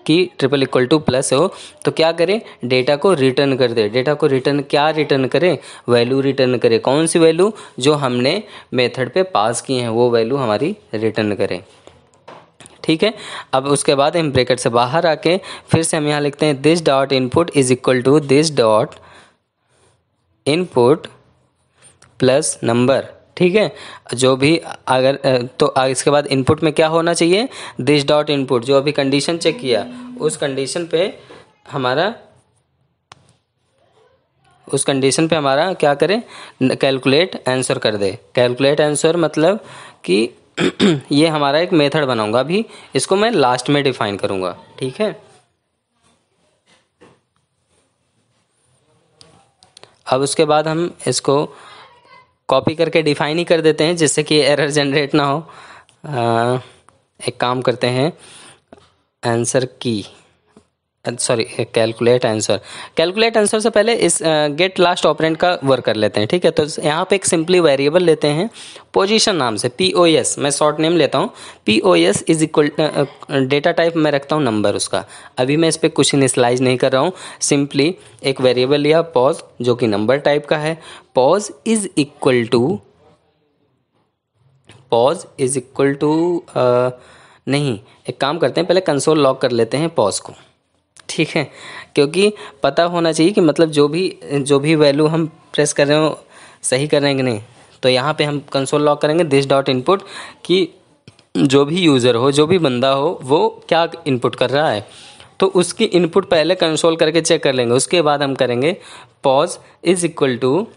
key triple equal to plus हो, तो क्या करें, डेटा को रिटर्न कर दे। डेटा को रिटर्न क्या रिटर्न करें? वैल्यू रिटर्न करें। कौन सी वैल्यू? जो हमने मेथड पे पास की हैं वो वैल्यू हमारी रिटर्न करें। ठीक है, अब उसके बाद हम ब्रैकेट से बाहर आके फिर से हम यहाँ लिखते हैं this dot input is equal to this dot input plus number. ठीक है, जो भी अगर तो इसके बाद इनपुट में क्या होना चाहिए, दिस डॉट इनपुट, जो अभी कंडीशन चेक किया उस कंडीशन पे हमारा क्या करें, कैलकुलेट आंसर कर दे। कैलकुलेट आंसर मतलब कि ये हमारा एक मेथड बनाऊंगा, अभी इसको मैं लास्ट में डिफाइन करूंगा। ठीक है, अब उसके बाद हम इसको कॉपी करके डिफाइन ही कर देते हैं जिससे कि एरर जनरेट ना हो। एक काम करते हैं, आंसर की sorry calculate answer. Calculate answer से पहले इस गेट लास्ट ऑपरेंड का वर्क कर लेते हैं। ठीक है, तो यहाँ पे एक सिंपली वेरिएबल लेते हैं पोजीशन नाम से, POS, मैं शॉर्ट नेम लेता हूँ। POS is equal data type मैं रखता हूँ नंबर उसका। अभी मैं इस पर कुछ इनिशियलाइज नहीं कर रहा हूँ, सिंपली एक वेरिएबल लिया पॉज जो कि नंबर टाइप का है। पॉज इज इक्वल टू नहीं, एक काम करते हैं, पहले कंसोल लॉक कर लेते हैं पॉज को। ठीक है, क्योंकि पता होना चाहिए कि मतलब जो भी वैल्यू हम प्रेस कर रहे हो सही कर रहे हैं कि नहीं। तो यहाँ पे हम कंसोल लॉक करेंगे दिस डॉट इनपुट कि जो भी यूज़र हो, जो भी बंदा हो, वो क्या इनपुट कर रहा है, तो उसकी इनपुट पहले कंसोल करके चेक कर लेंगे। उसके बाद हम करेंगे pos is equal to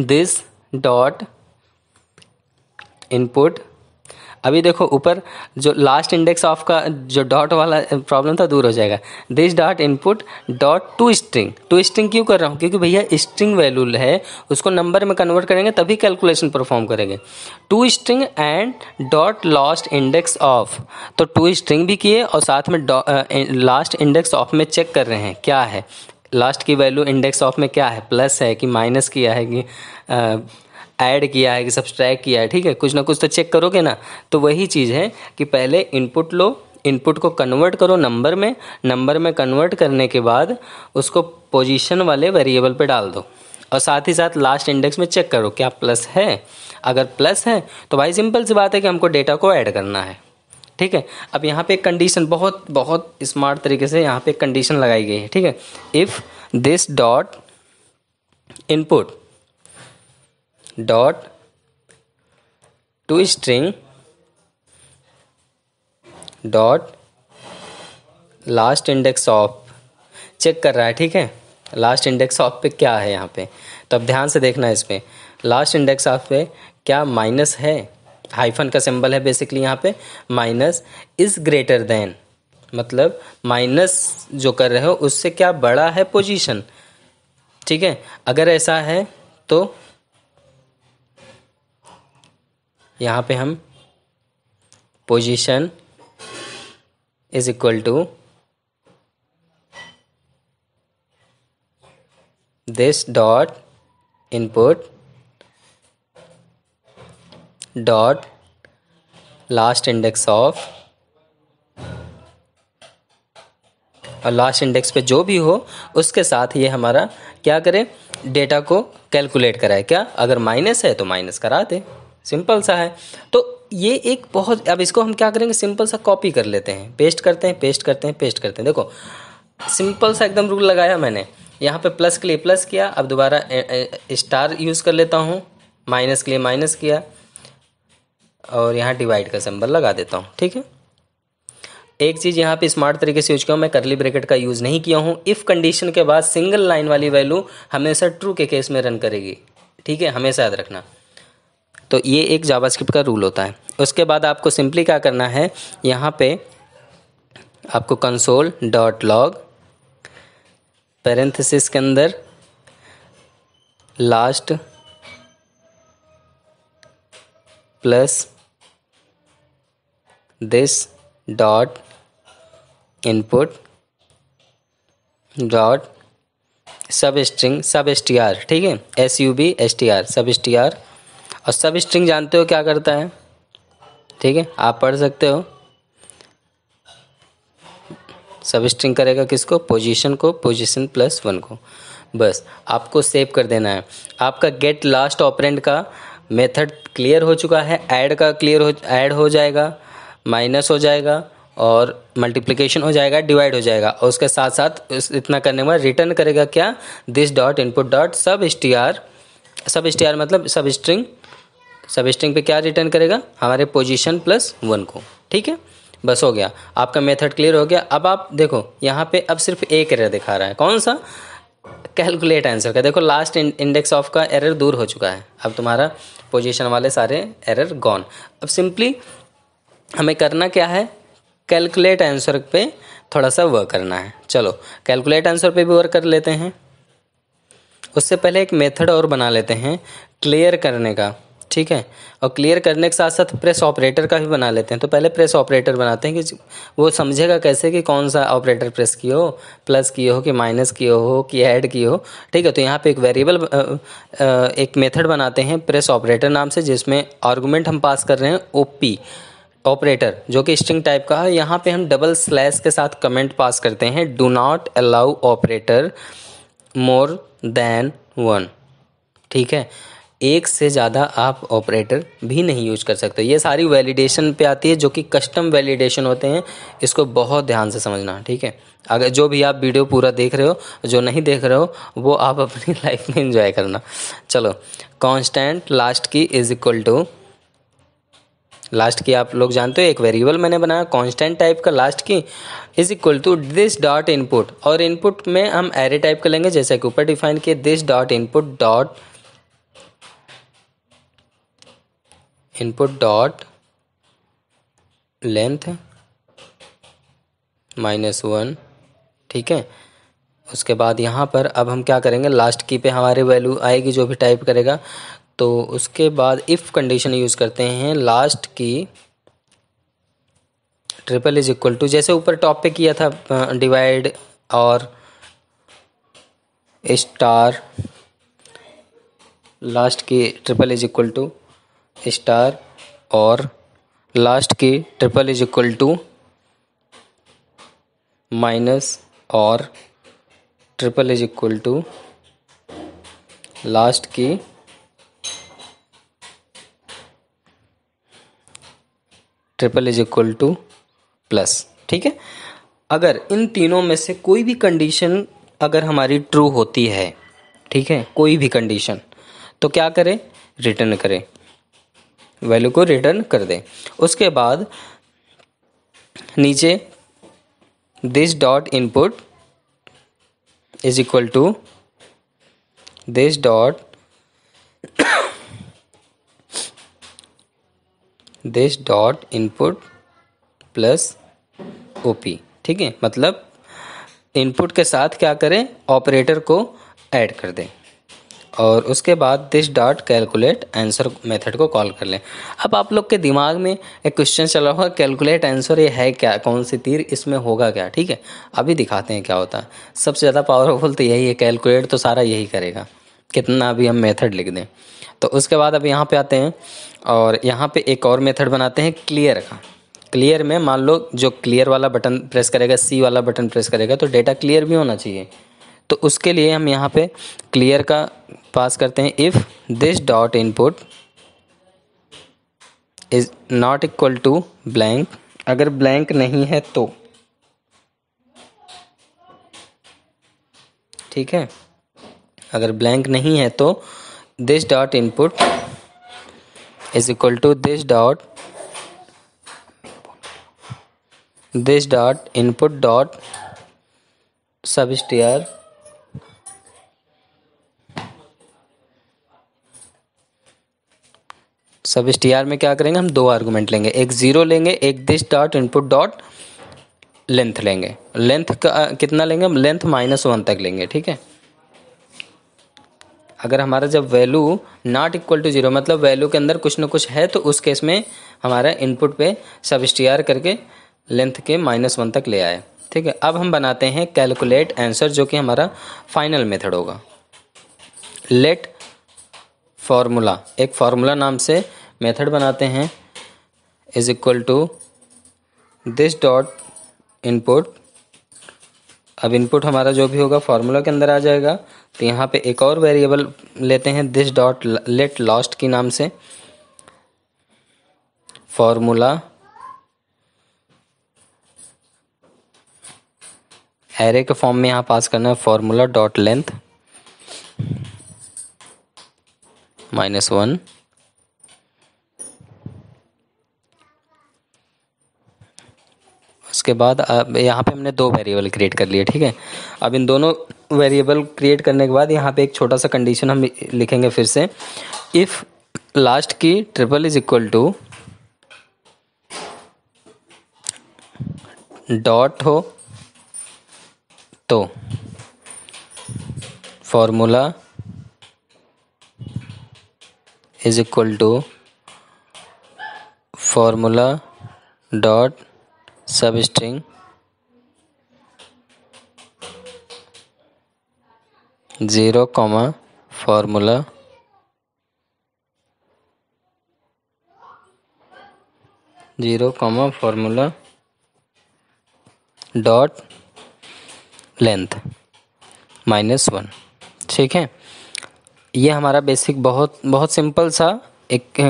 this dot input. अभी देखो ऊपर जो लास्ट इंडेक्स ऑफ का जो डॉट वाला प्रॉब्लम था दूर हो जाएगा। This dot input dot to string क्यों कर रहा हूँ, क्योंकि भैया स्ट्रिंग वैल्यू है उसको नंबर में कन्वर्ट करेंगे तभी कैलकुलेशन परफॉर्म करेंगे। To string and dot last index of, तो टू स्ट्रिंग भी किए और साथ में लास्ट इंडेक्स ऑफ में चेक कर रहे हैं क्या है, लास्ट की वैल्यू इंडेक्स ऑफ में क्या है, प्लस है कि माइनस किया है कि ऐड किया है कि सब्सट्रैक्ट किया है। ठीक है, कुछ ना कुछ तो चेक करोगे ना। तो वही चीज़ है कि पहले इनपुट लो, इनपुट को कन्वर्ट करो नंबर में कन्वर्ट करने के बाद उसको पोजीशन वाले वेरिएबल पे डाल दो और साथ ही साथ लास्ट इंडेक्स में चेक करो क्या प्लस है। अगर प्लस है तो भाई सिंपल सी बात है कि हमको डेटा को ऐड करना है। ठीक है, अब यहाँ पे एक कंडीशन बहुत बहुत स्मार्ट तरीके से यहाँ पे एक कंडीशन लगाई गई है। ठीक है, if this dot input dot to string dot last index of check कर रहा है। ठीक है, लास्ट इंडेक्स ऑफ पे क्या है यहाँ पे, तो अब ध्यान से देखना है इसमें। लास्ट इंडेक्स ऑफ पे क्या माइनस है, हाइफन का सिंबल है बेसिकली यहाँ पे, माइनस इज ग्रेटर देन, मतलब माइनस जो कर रहे हो उससे क्या बड़ा है पोजीशन। ठीक है, अगर ऐसा है तो यहाँ पे हम position is equal to this dot input dot last index of, और लास्ट इंडेक्स पे जो भी हो उसके साथ ये हमारा क्या करे, डेटा को कैलकुलेट कराए। क्या, अगर माइनस है तो माइनस करा दे, सिंपल सा है। तो ये एक बहुत, अब इसको हम क्या करेंगे, सिंपल सा कॉपी कर लेते हैं, पेस्ट करते हैं पेस्ट करते हैं पेस्ट करते हैं। देखो सिंपल सा एकदम रूल लगाया मैंने, यहाँ पे प्लस के लिए प्लस किया, अब दोबारा स्टार यूज़ कर लेता हूँ, माइनस के लिए माइनस किया और यहाँ डिवाइड का सिंबल लगा देता हूँ। ठीक है, एक चीज़ यहाँ पे स्मार्ट तरीके से यूज किया हूँ, मैं करली ब्रैकेट का यूज़ नहीं किया हूँ। इफ़ कंडीशन के बाद सिंगल लाइन वाली वैल्यू हमेशा ट्रू के केस में रन करेगी। ठीक है, हमेशा याद रखना। तो ये एक जावास्क्रिप्ट का रूल होता है। उसके बाद आपको सिंपली क्या करना है, यहाँ पे आपको कंसोल डॉट लॉग पैरेंथेसिस के अंदर last plus this dot input dot सब स्ट्रिंग सब str, ठीक है, SUB सब str। और सब स्ट्रिंग जानते हो क्या करता है, ठीक है, आप पढ़ सकते हो। सब स्ट्रिंग करेगा किसको, पोजीशन को, पोजीशन +1 को। बस आपको सेव कर देना है। आपका गेट लास्ट ऑपरेंड का मेथड क्लियर हो चुका है, ऐड का ऐड हो जाएगा, माइनस हो जाएगा और मल्टीप्लिकेशन हो जाएगा, डिवाइड हो जाएगा। और उसके साथ साथ इतना करने के बाद रिटर्न करेगा क्या, दिस डॉट इनपुट डॉट सब स्ट्र मतलब सब स्ट्रिंग पे क्या रिटर्न करेगा, हमारे पोजीशन +1 को। ठीक है, बस हो गया, आपका मेथड क्लियर हो गया। अब आप देखो यहाँ पे अब सिर्फ एक एरर दिखा रहा है, कौन सा, कैलकुलेट आंसर का। देखो लास्ट इंडेक्स ऑफ का एरर दूर हो चुका है, अब तुम्हारा पोजीशन वाले सारे एरर गॉन। अब सिंपली हमें करना क्या है, कैलकुलेट आंसर पे थोड़ा सा वर्क करना है। चलो कैलकुलेट आंसर पे भी वर्क कर लेते हैं। उससे पहले एक मेथड और बना लेते हैं क्लियर करने का, ठीक है। और क्लियर करने के साथ साथ प्रेस ऑपरेटर का भी बना लेते हैं। तो पहले प्रेस ऑपरेटर बनाते हैं कि वो समझेगा कैसे कि कौन सा ऑपरेटर प्रेस किए हो, प्लस किए हो कि माइनस किए हो कि ऐड किए हो। ठीक है, तो यहाँ पे एक वेरिएबल एक मेथड बनाते हैं प्रेस ऑपरेटर नाम से, जिसमें आर्गुमेंट हम पास कर रहे हैं ओपी ऑपरेटर, जो कि स्ट्रिंग टाइप का है। यहाँ पे हम डबल स्लैश के साथ कमेंट पास करते हैं, do not allow operator more than 1। ठीक है, एक से ज़्यादा आप ऑपरेटर भी नहीं यूज कर सकते। ये सारी वैलिडेशन पे आती है, जो कि कस्टम वैलिडेशन होते हैं। इसको बहुत ध्यान से समझना, ठीक है। अगर जो भी आप वीडियो पूरा देख रहे हो, जो नहीं देख रहे हो वो आप अपनी लाइफ में एंजॉय करना। चलो, constant last key is equal to, last key आप लोग जानते हो एक वेरिएबल मैंने बनाया कांस्टेंट टाइप का, last key is equal to this dot input. और इनपुट में हम एरे टाइप कर लेंगे, जैसे कि ऊपर डिफाइन किए, this dot input dot length -1, ठीक है। उसके बाद यहाँ पर अब हम क्या करेंगे, लास्ट की पे हमारी वैल्यू आएगी जो भी टाइप करेगा। तो उसके बाद इफ़ कंडीशन यूज़ करते हैं, लास्ट की ट्रिपल इज इक्वल टू, जैसे ऊपर टॉप पे किया था डिवाइड और स्टार, लास्ट की triple is equal to star और लास्ट की triple is equal to minus और triple is equal to last की triple is equal to plus, ठीक है। अगर इन तीनों में से कोई भी कंडीशन अगर हमारी ट्रू होती है, ठीक है, कोई भी कंडीशन, तो क्या करें, रिटर्न करें, वैल्यू को रिटर्न कर दें। उसके बाद नीचे this dot input is equal to this dot input plus op, ठीक है। मतलब इनपुट के साथ क्या करें, ऑपरेटर को ऐड कर दें और उसके बाद this dot calculate answer method को कॉल कर लें। अब आप लोग के दिमाग में एक क्वेश्चन चल रहा होगा, कैलकुलेट आंसर ये है क्या, कौन सी तीर, इसमें होगा क्या, ठीक है। अभी दिखाते हैं क्या होता है। सबसे ज़्यादा पावरफुल तो यही है, कैलकुलेट तो सारा यही करेगा, कितना भी हम मेथड लिख दें। तो उसके बाद अब यहाँ पे आते हैं और यहाँ पे एक और मेथड बनाते हैं क्लियर का। क्लियर में मान लो जो क्लियर वाला बटन प्रेस करेगा, सी वाला बटन प्रेस करेगा तो डेटा क्लियर भी होना चाहिए। तो उसके लिए हम यहाँ पे क्लियर का पास करते हैं, if this dot input is not equal to blank, अगर ब्लैंक नहीं है तो, ठीक है, अगर ब्लैंक नहीं है तो this dot input is equal to this dot input dot substr में क्या करेंगे, हम दो आर्गुमेंट लेंगे, एक ज़ीरो लेंगे, एक this dot input dot length लेंगे। लेंथ का कितना लेंगे हम, लेंथ -1 तक लेंगे, ठीक है। अगर हमारा जब वैल्यू नॉट इक्वल टू 0 मतलब वैल्यू के अंदर कुछ ना कुछ है, तो उस केस में हमारा इनपुट पे सबस्ट्रियर करके लेंथ के -1 तक ले आए, ठीक है। अब हम बनाते हैं कैलकुलेट आंसर, जो कि हमारा फाइनल मेथड होगा। लेट फार्मूला, एक फार्मूला नाम से मेथड बनाते हैं, is equal to this dot input. अब इनपुट हमारा जो भी होगा फार्मूला के अंदर आ जाएगा। तो यहाँ पे एक और वेरिएबल लेते हैं, दिस डॉट लेट लास्ट की नाम से, फार्मूला एरे के फॉर्म में यहाँ पास करना है, फार्मूला डॉट लेंथ -1। उसके बाद अब यहाँ पे हमने दो वेरिएबल क्रिएट कर लिए, ठीक है। अब इन दोनों वेरिएबल क्रिएट करने के बाद यहाँ पे एक छोटा सा कंडीशन हम लिखेंगे फिर से, इफ़ लास्ट की triple is equal to dot हो तो formula is equal to formula dot substring 0, formula formula dot length -1, ठीक है। ये हमारा बेसिक बहुत सिंपल सा एक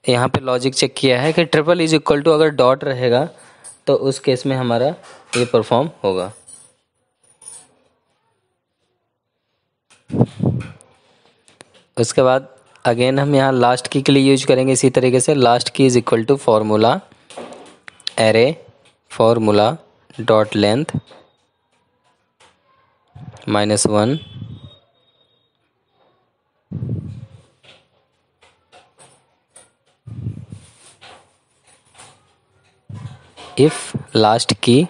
यहाँ पे लॉजिक चेक किया है कि ट्रिपल इज इक्वल टू अगर डॉट रहेगा तो उस केस में हमारा ये परफॉर्म होगा। उसके बाद अगेन हम यहाँ लास्ट की के लिए यूज करेंगे इसी तरीके से, last key is equal to formula array formula dot length -1 . If last की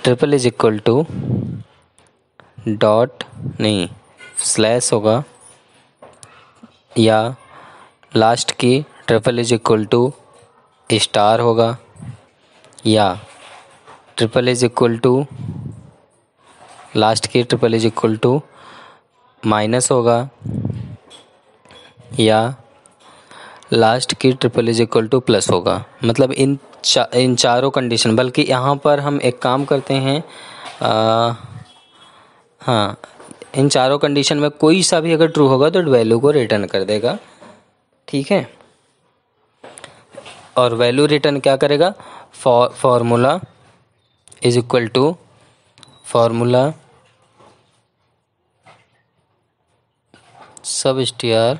triple is equal to dot नहीं स्लैश होगा, या लास्ट की triple is equal to star होगा, या triple is equal to last की triple is equal to minus होगा, या लास्ट की triple is equal to plus होगा। मतलब इन चारों कंडीशन, बल्कि यहाँ पर हम एक काम करते हैं, हाँ, इन चारों कंडीशन में कोई सा भी अगर ट्रू होगा तो वैल्यू को रिटर्न कर देगा, ठीक है। और वैल्यू रिटर्न क्या करेगा, formula is equal to formula substr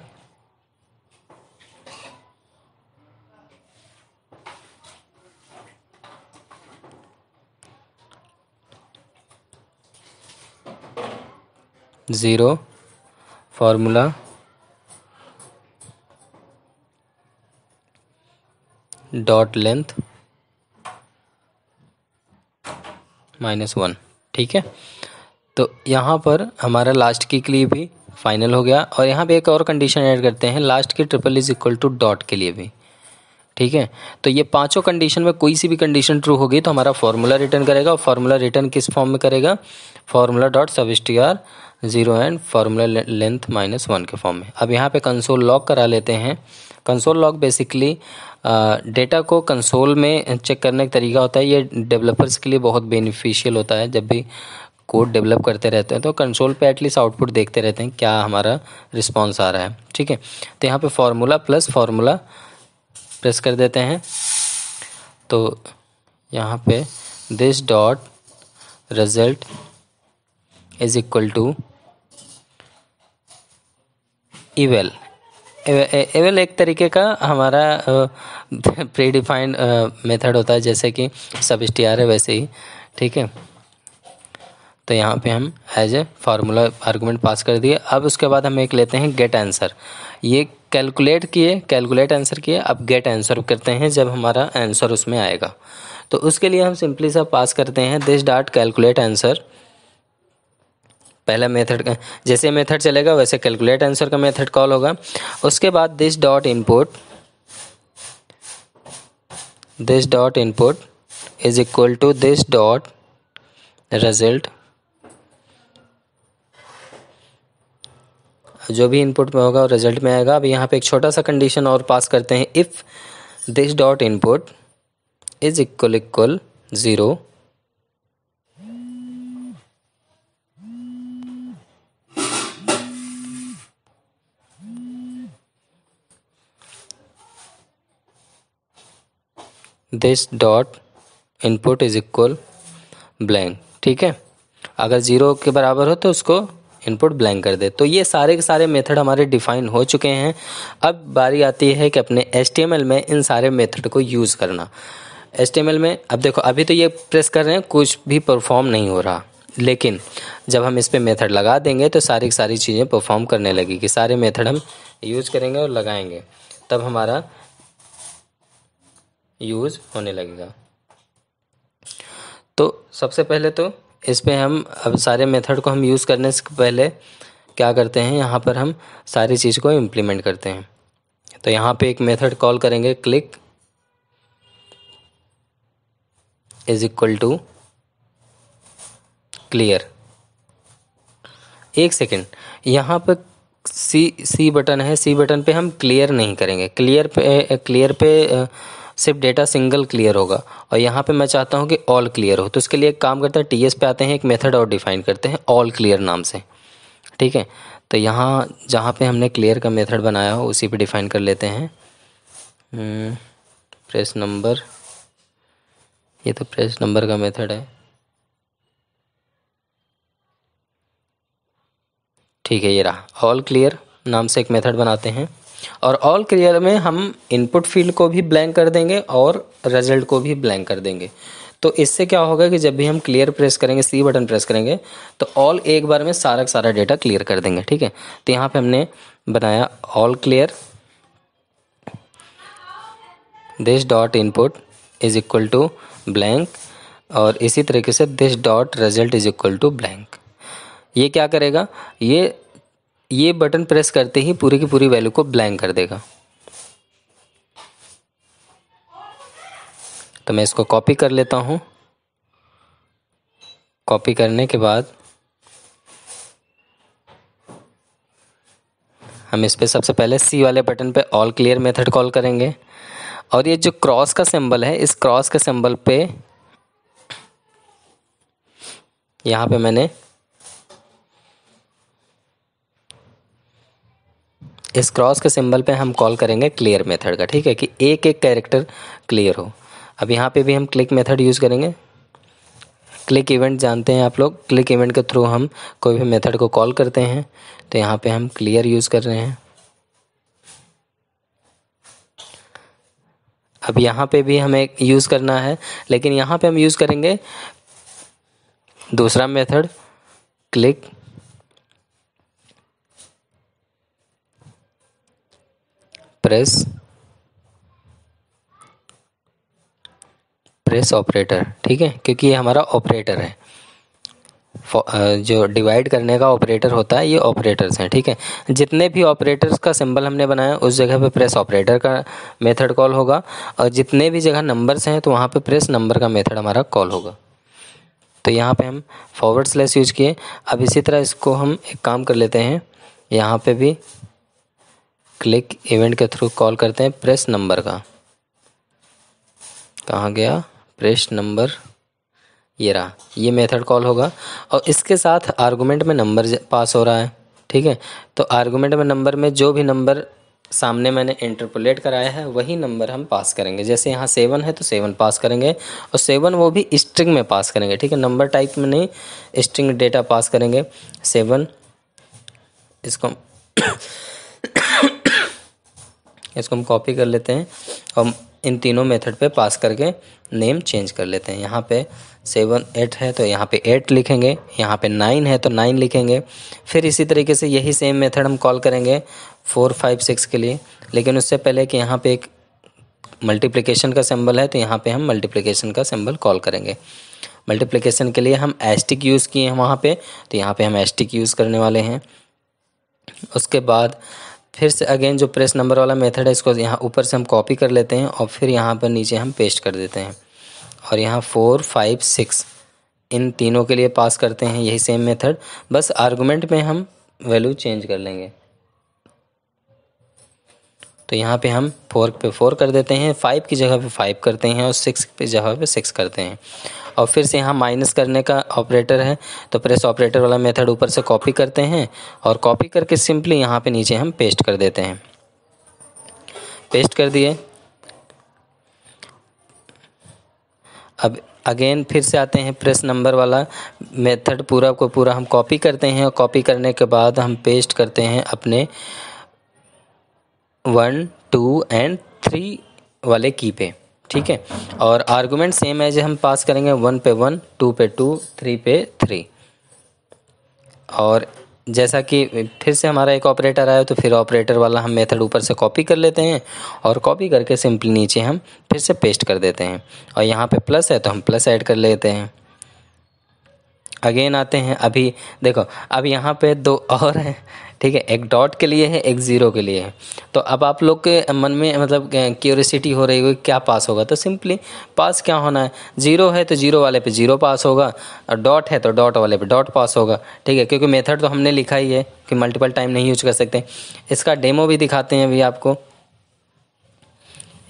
zero formula dot length -1, ठीक है। तो यहाँ पर हमारा लास्ट की के लिए भी फाइनल हो गया, और यहाँ पे एक और कंडीशन ऐड करते हैं लास्ट की triple is equal to dot के लिए भी, ठीक है। तो ये पांचों कंडीशन में कोई सी भी कंडीशन ट्रू होगी तो हमारा फॉर्मूला रिटर्न करेगा, और फॉर्मूला रिटर्न किस फॉर्म में करेगा, फॉर्मूला डॉट सब स्टार 0 एंड फार्मूला लेंथ -1 के फॉर्म में। अब यहाँ पे कंसोल लॉग करा लेते हैं। कंसोल लॉग बेसिकली डेटा को कंसोल में चेक करने का तरीका होता है। ये डेवलपर्स के लिए बहुत बेनिफिशियल होता है। जब भी कोड डेवलप करते रहते हैं तो कंसोल पे एटलीस्ट आउटपुट देखते रहते हैं क्या हमारा रिस्पॉन्स आ रहा है, ठीक है। तो यहाँ पे फार्मूला प्लस फार्मूला प्रेस कर देते हैं, तो यहाँ पे this dot result is equal to eval. Eval एक तरीके का हमारा प्री डिफाइंड मेथड होता है, जैसे कि सब स्टार है वैसे ही, ठीक है। तो यहाँ पे हम एज ए फार्मूला आर्गुमेंट पास कर दिए। अब उसके बाद हम एक लेते हैं गेट आंसर। ये कैलकुलेट आंसर किए, अब गेट आंसर करते हैं जब हमारा आंसर उसमें आएगा। तो उसके लिए हम सिंपली सा पास करते हैं दिस डॉट कैलकुलेट आंसर। पहला मेथड का जैसे मेथड चलेगा वैसे कैलकुलेट आंसर का मेथड कॉल होगा। उसके बाद this dot input is equal to this dot result. जो भी इनपुट में होगा वो रिजल्ट में आएगा। अब यहाँ पे एक छोटा सा कंडीशन और पास करते हैं, if this dot input is equal 0 this dot input is equal blank, ठीक है। अगर 0 के बराबर हो तो उसको इनपुट ब्लैंक कर दे। तो ये सारे के सारे मेथड हमारे डिफाइन हो चुके हैं। अब बारी आती है कि अपने HTML में इन सारे मेथड को यूज़ करना। HTML में अब देखो, अभी तो ये प्रेस कर रहे हैं, कुछ भी परफॉर्म नहीं हो रहा, लेकिन जब हम इस पर मेथड लगा देंगे तो सारी की सारी चीज़ें परफॉर्म करने लगेगी। सारे मेथड हम यूज़ करेंगे और लगाएंगे, तब हमारा यूज़ होने लगेगा। तो सबसे पहले तो इस पे हम अब सारे मेथड को हम यूज़ करने से पहले क्या करते हैं, यहाँ पर हम सारी चीज़ को इम्प्लीमेंट करते हैं। तो यहाँ पे एक मेथड कॉल करेंगे, click is equal to clear. एक सेकेंड, यहाँ पर सी बटन है, सी बटन पे हम क्लियर नहीं करेंगे। क्लियर पे सिर्फ डेटा सिंगल क्लियर होगा, और यहाँ पे मैं चाहता हूँ कि ऑल क्लियर हो। तो उसके लिए एक काम करते हैं, TS पे आते हैं, एक मेथड और डिफाइन करते हैं ऑल क्लियर नाम से, ठीक है। तो यहाँ जहाँ पे हमने क्लियर का मेथड बनाया हो उसी पे डिफाइन कर लेते हैं। प्रेस नंबर, ये तो प्रेस नंबर का मेथड है, ठीक है। ये रहा, ऑल क्लियर नाम से एक मेथड बनाते हैं, और ऑल क्लियर में हम इनपुट फील्ड को भी ब्लैंक कर देंगे और रिजल्ट को भी ब्लैंक कर देंगे। तो इससे क्या होगा कि जब भी हम क्लियर प्रेस करेंगे, सी बटन प्रेस करेंगे, तो ऑल एक बार में सारा का सारा डेटा क्लियर कर देंगे, ठीक है। तो यहाँ पे हमने बनाया all clear, this dot input is equal to blank, और इसी तरीके से this dot result is equal to blank. ये क्या करेगा, ये बटन प्रेस करते ही पूरी की पूरी वैल्यू को ब्लैंक कर देगा। तो मैं इसको कॉपी कर लेता हूँ। कॉपी करने के बाद हम इस पे सबसे पहले सी वाले बटन पे ऑल क्लियर मेथड कॉल करेंगे, और ये जो क्रॉस का सिंबल है, इस क्रॉस के सिंबल पे यहाँ पे मैंने इस क्रॉस के सिंबल पे हम कॉल करेंगे क्लियर मेथड का, ठीक है, कि एक एक कैरेक्टर क्लियर हो। अब यहाँ पे भी हम क्लिक मेथड यूज़ करेंगे। क्लिक इवेंट जानते हैं आप लोग, क्लिक इवेंट के थ्रू हम कोई भी मेथड को कॉल करते हैं। तो यहाँ पे हम क्लियर यूज़ कर रहे हैं। अब यहाँ पे भी हमें यूज़ करना है, लेकिन यहाँ पे हम यूज़ करेंगे दूसरा मेथड, क्लिक प्रेस ऑपरेटर, ठीक है, क्योंकि ये हमारा ऑपरेटर है। जो डिवाइड करने का ऑपरेटर होता है, ये ऑपरेटर्स हैं, ठीक है। जितने भी ऑपरेटर्स का सिंबल हमने बनाया उस जगह पे प्रेस ऑपरेटर का मेथड कॉल होगा, और जितने भी जगह नंबर्स हैं तो वहाँ पे प्रेस नंबर का मेथड हमारा कॉल होगा। तो यहाँ पे हम फॉरवर्ड स्लैश यूज किए। अब इसी तरह इसको हम एक काम कर लेते हैं, यहाँ पे भी क्लिक इवेंट के थ्रू कॉल करते हैं प्रेस नंबर का। कहाँ गया प्रेस नंबर, ये रहा, ये मेथड कॉल होगा, और इसके साथ आर्गुमेंट में नंबर पास हो रहा है, ठीक है। तो आर्गुमेंट में नंबर में जो भी नंबर सामने मैंने इंटरपोलेट कराया है वही नंबर हम पास करेंगे। जैसे यहाँ 7 है तो 7 पास करेंगे, और 7 वो भी स्ट्रिंग में पास करेंगे, ठीक है, नंबर टाइप में नहीं, स्ट्रिंग डेटा पास करेंगे 7। इसको हम कॉपी कर लेते हैं और इन तीनों मेथड पे पास करके नेम चेंज कर लेते हैं। यहाँ पे 7 8 है तो यहाँ पे 8 लिखेंगे, यहाँ पे 9 है तो 9 लिखेंगे। फिर इसी तरीके से यही सेम मेथड हम कॉल करेंगे 4 5 6 के लिए, लेकिन उससे पहले कि यहाँ पे एक मल्टीप्लिकेशन का सिंबल है तो यहाँ पे हम मल्टीप्लिकेशन का सिंबल कॉल करेंगे। मल्टीप्लिकेशन के लिए हम एस्टिक यूज़ किए हैं वहाँ पे, तो यहाँ पे हम एस्टिक यूज़ करने वाले हैं। उसके बाद फिर से अगेन जो प्रेस नंबर वाला मेथड है इसको यहाँ ऊपर से हम कॉपी कर लेते हैं और फिर यहाँ पर नीचे हम पेस्ट कर देते हैं, और यहाँ 4 5 6 इन तीनों के लिए पास करते हैं यही सेम मेथड, बस आर्गुमेंट में हम वैल्यू चेंज कर लेंगे। तो यहाँ पे हम 4 पे 4 कर देते हैं, 5 की जगह पे 5 करते हैं, और 6 की जगह पे 6 करते हैं। और फिर से यहाँ माइनस करने का ऑपरेटर है तो प्रेस ऑपरेटर वाला मेथड ऊपर से कॉपी करते हैं, और कॉपी करके सिंपली यहाँ पे नीचे हम पेस्ट कर देते हैं। पेस्ट कर दिए। अब अगेन फिर से आते हैं प्रेस नंबर वाला मेथड, पूरा को पूरा हम कॉपी करते हैं, और कॉपी करने के बाद हम पेस्ट करते हैं अपने 1 2 एंड 3 वाले की पे, ठीक है। और आर्गुमेंट सेम एज हम पास करेंगे 1 पे 1 2 पे 2 3 पे 3। और जैसा कि फिर से हमारा एक ऑपरेटर आया तो फिर ऑपरेटर वाला हम मेथड ऊपर से कॉपी कर लेते हैं, और कॉपी करके सिंपली नीचे हम फिर से पेस्ट कर देते हैं। और यहाँ पे प्लस है तो हम प्लस ऐड कर लेते हैं। अगेन आते हैं, अभी देखो अब यहाँ पे 2 और हैं, ठीक है, एक डॉट के लिए है एक ज़ीरो के लिए है। तो अब आप लोग के मन में मतलब क्यूरियोसिटी हो रही होगी क्या पास होगा, तो सिंपली पास क्या होना है, ज़ीरो है तो ज़ीरो वाले पे ज़ीरो पास होगा, और डॉट है तो डॉट वाले पे डॉट पास होगा, ठीक है, क्योंकि मेथड तो हमने लिखा ही है कि मल्टीपल टाइम नहीं यूज कर सकते। इसका डेमो भी दिखाते हैं अभी आपको,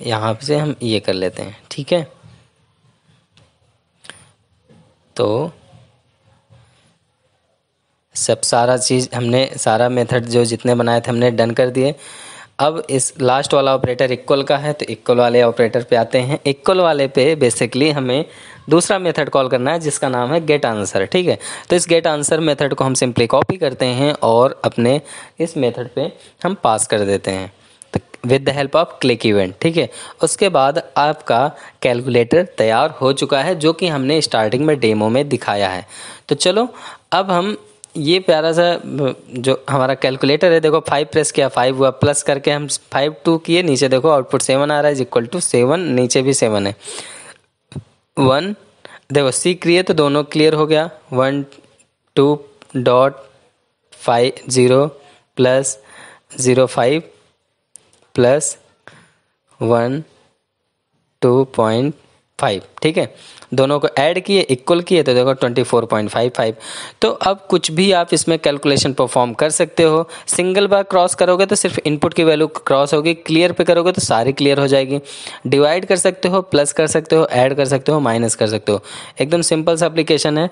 यहाँ से हम ये कर लेते हैं, ठीक है। तो सब सारा चीज़ हमने सारा मेथड जो जितने बनाए थे हमने डन कर दिए। अब इस लास्ट वाला ऑपरेटर इक्वल का है तो इक्वल वाले ऑपरेटर पे आते हैं। इक्वल वाले पे बेसिकली हमें दूसरा मेथड कॉल करना है जिसका नाम है गेट आंसर, ठीक है। तो इस गेट आंसर मेथड को हम सिंपली कॉपी करते हैं और अपने इस मेथड पे हम पास कर देते हैं with the help of click event, ठीक है। उसके बाद आपका कैलकुलेटर तैयार हो चुका है जो कि हमने स्टार्टिंग में डेमो में दिखाया है। तो चलो अब हम ये प्यारा सा जो हमारा कैलकुलेटर है, देखो 5 प्रेस किया 5 हुआ, प्लस करके हम 5 2 किए, नीचे देखो आउटपुट 7 आ रहा है इक्वल टू 7, नीचे भी 7 है। 1, देखो सी क्लियर तो दोनों क्लियर हो गया। 12.50 प्लस 05 प्लस 12.5, ठीक है। दोनों को ऐड किए, इक्वल किए तो देखो 24.55। तो अब कुछ भी आप इसमें कैलकुलेशन परफॉर्म कर सकते हो। सिंगल बार क्रॉस करोगे तो सिर्फ इनपुट की वैल्यू क्रॉस होगी, क्लियर पे करोगे तो सारी क्लियर हो जाएगी। डिवाइड कर सकते हो, प्लस कर सकते हो, ऐड कर सकते हो, माइनस कर सकते हो। एकदम सिंपल सा एप्लीकेशन है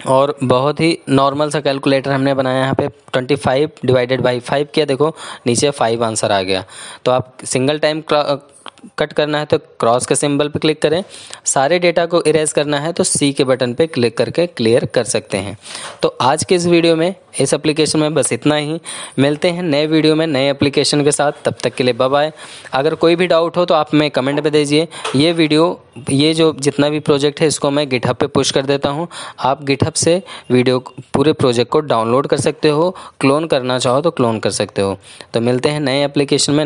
और बहुत ही नॉर्मल सा कैलकुलेटर हमने बनाया। यहाँ पे 25 डिवाइडेड बाई 5 किया, देखो नीचे 5 आंसर आ गया। तो आप सिंगल टाइम कट करना है तो क्रॉस के सिंबल पे क्लिक करें, सारे डेटा को इरेज करना है तो सी के बटन पे क्लिक करके क्लियर कर सकते हैं। तो आज के इस वीडियो में, इस एप्लीकेशन में बस इतना ही। मिलते हैं नए वीडियो में नए एप्लीकेशन के साथ, तब तक के लिए बाय बाय। अगर कोई भी डाउट हो तो आप हमें कमेंट में दीजिए। ये जो जितना भी प्रोजेक्ट है इसको मैं गिटहब पे पुश कर देता हूँ। आप गिटहब से वीडियो पूरे प्रोजेक्ट को डाउनलोड कर सकते हो, क्लोन करना चाहो तो क्लोन कर सकते हो। तो मिलते हैं नए एप्लीकेशन में,